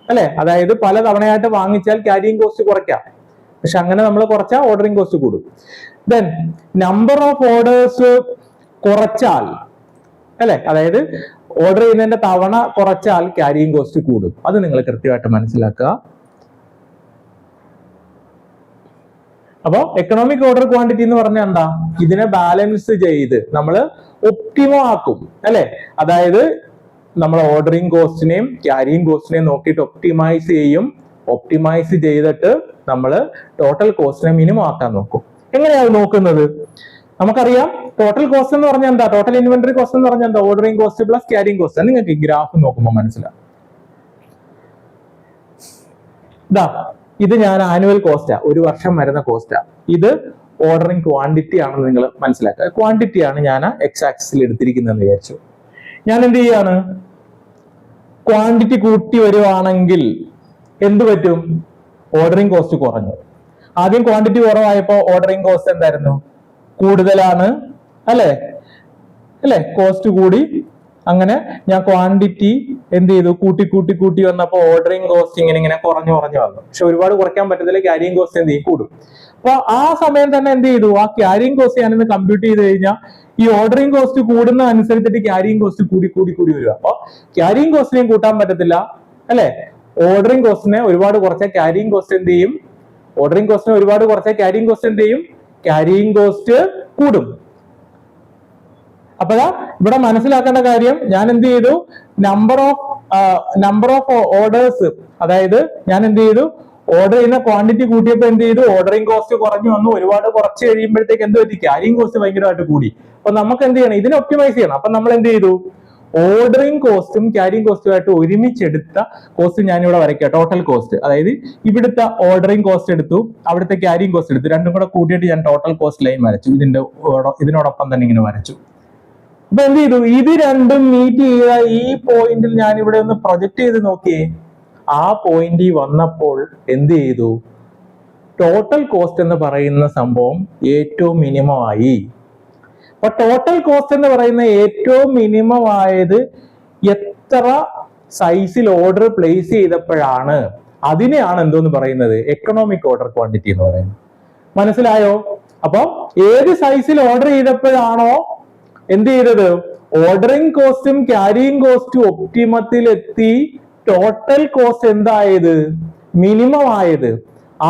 അല്ലെ, അതായത് പല തവണയായിട്ട് വാങ്ങിച്ചാൽ ക്യാരിയിങ് കോസ്റ്റ് കുറയ്ക്കാം. പക്ഷെ അങ്ങനെ നമ്മൾ കുറച്ചാൽ ഓർഡറിംഗ് കോസ്റ്റ് കൂടും. ദെൻ നമ്പർ ഓഫ് ഓർഡേഴ്സ് കുറച്ചാൽ അല്ലെ, അതായത് ഓർഡർ ചെയ്യുന്നതിന്റെ തവണ കുറച്ചാൽ ക്യാരിയിങ് കോസ്റ്റ് കൂടും. അത് നിങ്ങൾ കൃത്യമായിട്ട് മനസ്സിലാക്കുക. അപ്പോ എക്കണോമിക് ഓർഡർ ക്വാണ്ടിറ്റി എന്ന് പറഞ്ഞാൽ എന്താ? ഇതിനെ ബാലൻസ് ചെയ്ത് നമ്മൾ ഒപ്റ്റിമം ആക്കും അല്ലെ? അതായത് നമ്മൾ ഓർഡറിംഗ് കോസ്റ്റിനെയും ക്യാരിയിങ് കോസ്റ്റിനെയും നോക്കിയിട്ട് ഒപ്റ്റിമൈസ് ചെയ്യും. ഒപ്റ്റിമൈസ് ചെയ്തിട്ട് നമ്മൾ ടോട്ടൽ കോസ്റ്റിനെ മിനിമം ആക്കാൻ നോക്കും. എങ്ങനെയാണ് നോക്കുന്നത്? നമുക്കറിയാം ടോട്ടൽ കോസ്റ്റ് എന്ന് പറഞ്ഞാൽ എന്താ? ടോട്ടൽ ഇൻവെന്ററി കോസ്റ്റ് എന്ന് പറഞ്ഞാൽ എന്താ? Ordering cost plus carrying cost. നിങ്ങൾക്ക് ഈ ഗ്രാഫ് നോക്കുമ്പോൾ മനസ്സിലാവും. ഇതാ, ഇത് ഞാൻ ആനുവൽ കോസ്റ്റാ, ഒരു വർഷം വരുന്ന കോസ്റ്റാ. ഇത് ഓർഡറിംഗ് ക്വാണ്ടിറ്റി ആണെന്ന് നിങ്ങൾ മനസ്സിലാക്കുക. ക്വാണ്ടിറ്റി ആണ് ഞാൻ എക്സ് ആക്സിസിൽ എടുത്തിരിക്കുന്നതെന്ന് വിചാരിച്ചു. ഞാൻ എന്ത് ചെയ്യാണ്? ക്വാണ്ടിറ്റി കൂട്ടി വരുവാണെങ്കിൽ എന്ത് പറ്റും? ഓർഡറിംഗ് കോസ്റ്റ് കുറഞ്ഞു. ആദ്യം ക്വാണ്ടിറ്റി കുറവായപ്പോ ഓർഡറിംഗ് കോസ്റ്റ് എന്തായിരുന്നു? കൂടുതലാണ് അല്ലെ? കോസ്റ്റ് കൂടി. അങ്ങനെ ഞാൻ ക്വാണ്ടിറ്റി എന്ത് ചെയ്തു? കൂട്ടി വന്നപ്പോ ഓർഡറിംഗ് കോസ്റ്റ് ഇങ്ങനെ കുറഞ്ഞു വന്നു. പക്ഷെ ഒരുപാട് കുറയ്ക്കാൻ പറ്റത്തില്ല. ക്യാരിയിങ് കോസ്റ്റ് എന്ത് ചെയ്യും? കൂടും. അപ്പൊ ആ സമയം തന്നെ എന്ത് ചെയ്തു? ആ ക്യാരിയിങ് കോസ്റ്റ് ഞാനിന്ന് കമ്പ്യൂട്ട് ചെയ്ത് കഴിഞ്ഞാൽ ഈ ഓർഡറിംഗ് കോസ്റ്റ് കൂടുന്ന അനുസരിച്ചിട്ട് ക്യാരിയിങ് കോസ്റ്റ് കൂടി വരിക. അപ്പൊ ക്യാരിയിങ് കോസ്റ്റിനെയും കൂട്ടാൻ പറ്റത്തില്ല അല്ലെ? ഓർഡറിംഗ് കോസ്റ്റിനെ ഒരുപാട് കുറച്ചാൽ ക്യാരിയിങ് കോസ്റ്റ് എന്ത് ചെയ്യും? ഓർഡറിംഗ് കോസ്റ്റിനെ ഒരുപാട് കുറച്ചാൽ ക്യാരിയിങ് കോസ്റ്റ് എന്ത് ചെയ്യും? ക്യാരിയിങ് കോസ്റ്റ് കൂടും. അപ്പോഴാ ഇവിടെ മനസ്സിലാക്കേണ്ട കാര്യം, ഞാൻ എന്ത് ചെയ്തു? നമ്പർ ഓഫ് ഓർഡേഴ്സ്, അതായത് ഞാൻ എന്ത് ചെയ്തു? ഓർഡർ ചെയ്യുന്ന ക്വാണ്ടിറ്റി കൂട്ടിയപ്പോൾ എന്ത് ചെയ്തു? ഓർഡറിംഗ് കോസ്റ്റ് കുറഞ്ഞു വന്നു. ഒരുപാട് കുറച്ച് കഴിയുമ്പോഴത്തേക്ക് എന്ത് പറ്റി? ക്യാരിയിങ് കോസ്റ്റ് ഭയങ്കരമായിട്ട് കൂടി. അപ്പൊ നമുക്ക് എന്ത് ചെയ്യണം? ഇതിനെ ഒപ്റ്റിമൈസ് ചെയ്യണം. അപ്പൊ നമ്മൾ എന്ത് ചെയ്തു? ഓർഡറിംഗ് കോസ്റ്റും ക്യാരിയിങ് കോസ്റ്റുമായിട്ട് ഒരുമിച്ചെടുത്ത കോസ്റ്റ് ഞാനിവിടെ വരയ്ക്കുക. ടോട്ടൽ കോസ്റ്റ്, അതായത് ഇവിടുത്തെ ഓർഡറിംഗ് കോസ്റ്റ് എടുത്തു, അവിടുത്തെ ക്യാരിയിങ് കോസ്റ്റ് എടുത്തു, രണ്ടും കൂടെ കൂട്ടിയിട്ട് ഞാൻ ടോട്ടൽ കോസ്റ്റ് ലൈൻ വരച്ചു. ഇതിനോടൊപ്പം തന്നെ ഇങ്ങനെ വരച്ചു. അപ്പൊ എന്ത് ചെയ്തു? ഇത് രണ്ടും മീറ്റ് ചെയ്ത ഈ പോയിന്റിൽ ഞാൻ ഇവിടെ ഒന്ന് പ്രൊജക്ട് ചെയ്ത് നോക്കിയേ. ആ പോയിന്റിൽ വന്നപ്പോൾ എന്ത് ചെയ്തു? ടോട്ടൽ കോസ്റ്റ് എന്ന് പറയുന്ന സംഭവം ഏറ്റവും മിനിമം ആയി. അപ്പൊ ടോട്ടൽ കോസ്റ്റ് എന്ന് പറയുന്ന ഏറ്റവും മിനിമം ആയത് എത്ര സൈസിൽ ഓർഡർ പ്ലേസ് ചെയ്തപ്പോഴാണ്? അതിനെയാണ് എന്തോന്ന് പറയുന്നത്? എക്കണോമിക് ഓർഡർ ക്വാണ്ടിറ്റി എന്ന് പറയുന്നത്. മനസ്സിലായോ? അപ്പൊ ഏത് സൈസിൽ ഓർഡർ ചെയ്തപ്പോഴാണോ എന്ത് ചെയ്തത്? ഓർഡറിംഗ് കോസ്റ്റും ക്യാരിയിങ് കോസ്റ്റും ഒപ്റ്റിമത്തിൽ എത്തി ടോട്ടൽ കോസ്റ്റ് എന്തായത്? മിനിമം ആയത്.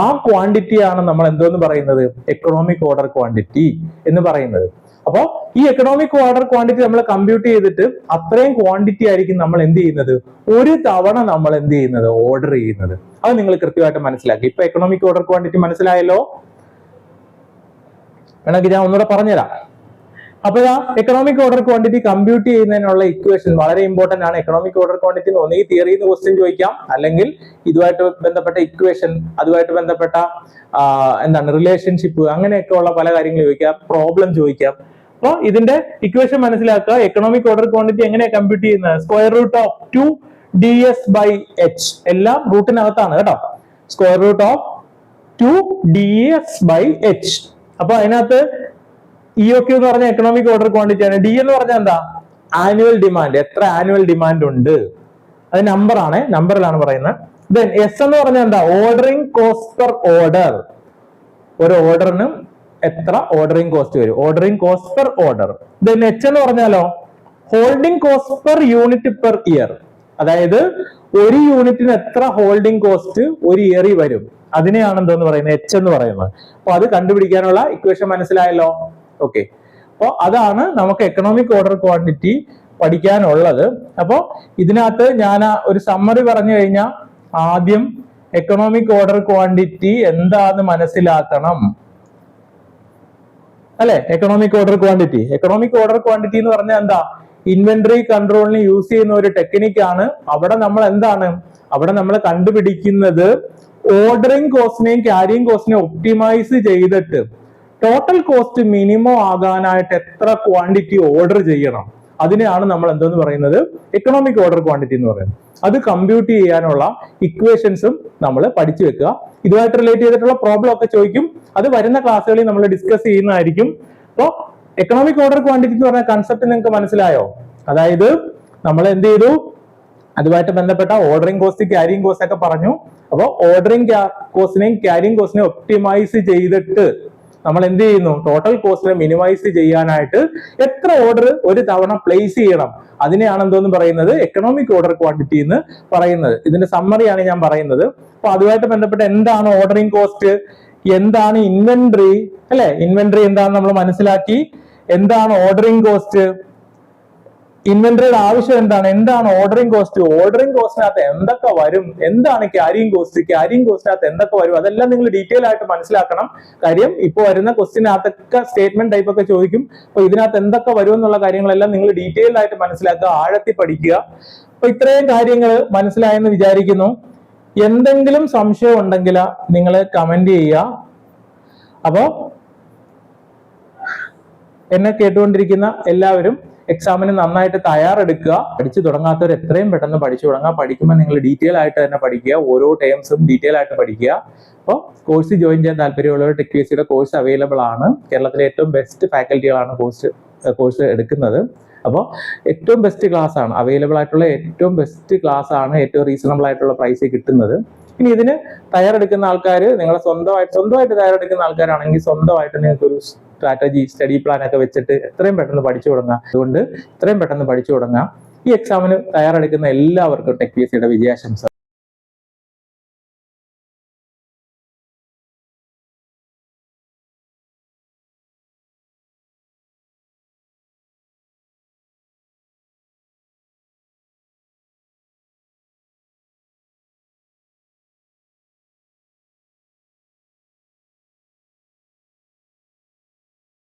ആ ക്വാണ്ടിറ്റിയാണ് നമ്മൾ എന്തോന്ന് പറയുന്നത്? എക്കണോമിക് ഓർഡർ ക്വാണ്ടിറ്റി എന്ന് പറയുന്നത്. അപ്പൊ ഈ എക്കണോമിക് ഓർഡർ ക്വാണ്ടിറ്റി നമ്മൾ കമ്പ്യൂട്ട് ചെയ്തിട്ട് അത്രയും ക്വാണ്ടിറ്റി ആയിരിക്കും നമ്മൾ എന്ത് ചെയ്യുന്നത്? ഒരു തവണ നമ്മൾ എന്ത് ചെയ്യുന്നത്? ഓർഡർ ചെയ്യുന്നത്. അത് നിങ്ങൾ കൃത്യമായിട്ട് മനസ്സിലാക്കി. ഇപ്പൊ എക്കണോമിക് ഓർഡർ ക്വാണ്ടിറ്റി മനസ്സിലായല്ലോ? വേണമെങ്കിൽ ഞാൻ ഒന്നുകൂടെ പറഞ്ഞുതരാം. അപ്പൊ എക്കണോമിക് ഓർഡർ ക്വാണ്ടിറ്റി കമ്പ്യൂട്ട് ചെയ്യുന്നതിനുള്ള ഇക്വേഷൻ വളരെ ഇമ്പോർട്ടന്റ് ആണ്. എക്കണോമിക് ഓർഡർ ക്വാണ്ടിറ്റി ഒന്നെങ്കിൽ തിയറിയിൽ നിന്ന് ക്വസ്റ്റ്യൻ ചോദിക്കാം, അല്ലെങ്കിൽ ഇതുമായിട്ട് ബന്ധപ്പെട്ട ഇക്വേഷൻ, അതുമായിട്ട് ബന്ധപ്പെട്ട റിലേഷൻഷിപ്പ്, അങ്ങനെയൊക്കെ ഉള്ള പല കാര്യങ്ങൾ ചോദിക്കാം, പ്രോബ്ലം ചോദിക്കാം. അപ്പൊ ഇതിന്റെ ഇക്വേഷൻ മനസ്സിലാക്കുക. എക്കണോമിക് ഓർഡർ ക്വാണ്ടിറ്റി എങ്ങനെയാണ് കമ്പ്യൂട്ട് ചെയ്യുന്നത്? Square root of 2 ds by h, എല്ലാം റൂട്ടിനകത്താണ് കേട്ടോ. Square root of 2ds/h. അപ്പൊ അതിനകത്ത് EOQ എന്ന് പറഞ്ഞ എക്കണോമിക് ഓർഡർ ക്വാണ്ടിറ്റി ആണ്. D എന്ന് പറഞ്ഞാൽ എന്താ? Annual demand. എത്ര ആനുവൽ ഡിമാൻഡ് ഉണ്ട്, അത് നമ്പർ ആണ്, നമ്പറിലാണ് പറയുന്നത്. ദെൻ S എന്ന് പറഞ്ഞാൽ എന്താ? Ordering cost per order. ഒരു ഓർഡറിന് എത്ര ഓർഡറിംഗ് കോസ്റ്റ് വരും, ordering cost per order. Then H എന്ന് പറഞ്ഞാലോ holding cost per unit per year. അതായത് ഒരു യൂണിറ്റിന് എത്ര ഹോൾഡിംഗ് കോസ്റ്റ് ഒരു ഇയറിൽ വരും, അതിനെയാണ് എന്തോന്ന് പറയുന്നത്? H എന്ന് പറയുന്നത്. അപ്പൊ അത് കണ്ടുപിടിക്കാനുള്ള ഇക്വേഷൻ മനസ്സിലായല്ലോ. ഓക്കെ, അപ്പൊ അതാണ് നമുക്ക് എക്കണോമിക് ഓർഡർ ക്വാണ്ടിറ്റി പഠിക്കാനുള്ളത്. അപ്പൊ ഇതിനകത്ത് ഞാൻ ഒരു സമ്മറി പറഞ്ഞു കഴിഞ്ഞാൽ ആദ്യം എക്കണോമിക് ഓർഡർ ക്വാണ്ടിറ്റി എന്താന്ന് മനസ്സിലാക്കണം അല്ലെ? എക്കണോമിക് ഓർഡർ ക്വാണ്ടിറ്റി എന്ന് പറഞ്ഞാൽ എന്താ? ഇൻവെന്ററി കൺട്രോളിന് യൂസ് ചെയ്യുന്ന ഒരു ടെക്നിക്കാണ്. അവിടെ നമ്മൾ കണ്ടുപിടിക്കുന്നത് ഓർഡറിംഗ് കോസ്റ്റിനെയും ക്യാരിയിങ് കോസ്റ്റിനെയും ഒപ്റ്റിമൈസ് ചെയ്തിട്ട് ടോട്ടൽ കോസ്റ്റ് മിനിമം ആകാനായിട്ട് എത്ര ക്വാണ്ടിറ്റി ഓർഡർ ചെയ്യണം, അതിനെയാണ് നമ്മൾ എന്തെന്ന് പറയുന്നത്? എക്കണോമിക് ഓർഡർ ക്വാണ്ടിറ്റി എന്ന് പറയുന്നത്. അത് കമ്പ്യൂട്ട് ചെയ്യാനുള്ള ഇക്വേഷൻസും നമ്മൾ പഠിച്ചു വെക്കുക. ഇതുമായിട്ട് റിലേറ്റ് ചെയ്തിട്ടുള്ള പ്രോബ്ലം ഒക്കെ ചോദിക്കും. അത് വരുന്ന ക്ലാസ്സുകളിൽ നമ്മൾ ഡിസ്കസ് ചെയ്യുന്നതായിരിക്കും. അപ്പോൾ എക്കണോമിക് ഓർഡർ ക്വാണ്ടിറ്റി എന്ന് പറഞ്ഞ കൺസെപ്റ്റ് നിങ്ങൾക്ക് മനസ്സിലായോ? അതായത് നമ്മൾ എന്ത് ചെയ്തു? അതുമായിട്ട് ബന്ധപ്പെട്ട ഓർഡറിംഗ് കോസ്റ്റ്, ക്യാരിയിങ് കോസ്റ്റ് ഒക്കെ പറഞ്ഞു. അപ്പോൾ ഓർഡറിംഗ് കോസ്റ്റിനെയും ക്യാരിയിങ് കോസ്റ്റിനെയും ഒപ്റ്റിമൈസ് ചെയ്തിട്ട് നമ്മൾ എന്ത് ചെയ്യുന്നു? ടോട്ടൽ കോസ്റ്റിനെ മിനിമൈസ് ചെയ്യാനായിട്ട് എത്ര ഓർഡർ ഒരു തവണ പ്ലേസ് ചെയ്യണം, അതിനെയാണ് എന്തോന്ന് പറയുന്നത്? എക്കണോമിക് ഓർഡർ ക്വാണ്ടിറ്റി എന്ന് പറയുന്നത്. ഇതിന്റെ സമ്മറിയാണ് ഞാൻ പറയുന്നത്. അപ്പൊ അതുമായിട്ട് ബന്ധപ്പെട്ട് എന്താണ് ഓർഡറിംഗ് കോസ്റ്റ്, എന്താണ് ഇൻവെന്ററി അല്ലെ? ഇൻവെന്ററി എന്താണെന്ന് നമ്മൾ മനസ്സിലാക്കി. എന്താണ് ഓർഡറിംഗ് കോസ്റ്റ്, ഇൻവെന്ററിയുടെ ആവശ്യം എന്താണ് ഓർഡറിംഗ് കോസ്റ്റ്, ഓർഡറിംഗ് കോസ്റ്റിനകത്ത് എന്തൊക്കെ വരും, എന്താണ് ക്യാരിയിങ് കോസ്റ്റിനകത്ത് എന്തൊക്കെ വരും, അതെല്ലാം നിങ്ങൾ ഡീറ്റെയിൽ ആയിട്ട് മനസ്സിലാക്കണം. കാര്യം ഇപ്പൊ വരുന്ന ക്വസ്റ്റിനകത്തൊക്കെ സ്റ്റേറ്റ്മെന്റ് ടൈപ്പ് ഒക്കെ ചോദിക്കും. അപ്പൊ ഇതിനകത്ത് എന്തൊക്കെ വരും എന്നുള്ള കാര്യങ്ങളെല്ലാം നിങ്ങൾ ഡീറ്റെയിൽ ആയിട്ട് മനസ്സിലാക്കുക, ആഴത്തിൽ പഠിക്കുക. അപ്പൊ ഇത്രയും കാര്യങ്ങൾ മനസ്സിലായെന്ന് വിചാരിക്കുന്നു. എന്തെങ്കിലും സംശയം ഉണ്ടെങ്കിൽ നിങ്ങൾ കമന്റ് ചെയ്യുക. അപ്പോ എന്നെ കേട്ടുകൊണ്ടിരിക്കുന്ന എല്ലാവരും എക്സാമിന് നന്നായിട്ട് തയ്യാറെടുക്കുക. പഠിച്ചു തുടങ്ങാത്തവർ എത്രയും പെട്ടെന്ന് പഠിച്ചു തുടങ്ങുക. പഠിക്കുമ്പോൾ നിങ്ങൾ ഡീറ്റെയിൽ ആയിട്ട് തന്നെ പഠിക്കുക, ഓരോ ടേംസും ഡീറ്റെയിൽ ആയിട്ട് പഠിക്കുക. അപ്പോൾ കോഴ്സ് ജോയിൻ ചെയ്യാൻ താല്പര്യമുള്ളവർ ടെക് PSCയുടെ കോഴ്സ് അവൈലബിൾ ആണ്. കേരളത്തിലെ ഏറ്റവും ബെസ്റ്റ് ഫാക്കൽറ്റികളാണ് കോഴ്സ് എടുക്കുന്നത്. അപ്പോൾ ഏറ്റവും ബെസ്റ്റ് ക്ലാസ് ആണ് അവൈലബിൾ ആയിട്ടുള്ള, ഏറ്റവും ബെസ്റ്റ് ക്ലാസ് ആണ്, ഏറ്റവും റീസണബിൾ ആയിട്ടുള്ള പ്രൈസിൽ കിട്ടുന്നത്. ഇനി ഇതിന് തയ്യാറെടുക്കുന്ന ആൾക്കാർ, നിങ്ങളെ സ്വന്തമായിട്ട് തയ്യാറെടുക്കുന്ന ആൾക്കാരാണെങ്കിൽ സ്വന്തമായിട്ട് നിങ്ങൾക്ക് ഒരു സ്ട്രാറ്റജി, സ്റ്റഡി പ്ലാൻ ഒക്കെ വെച്ചിട്ട് എത്രയും പെട്ടെന്ന് പഠിച്ചു തുടങ്ങാം. അതുകൊണ്ട് എത്രയും പെട്ടെന്ന് പഠിച്ചു തുടങ്ങാം. ഈ എക്സാമിന് തയ്യാറെടുക്കുന്ന എല്ലാവർക്കും ടെക് PSCയുടെ വിജയാശംസ.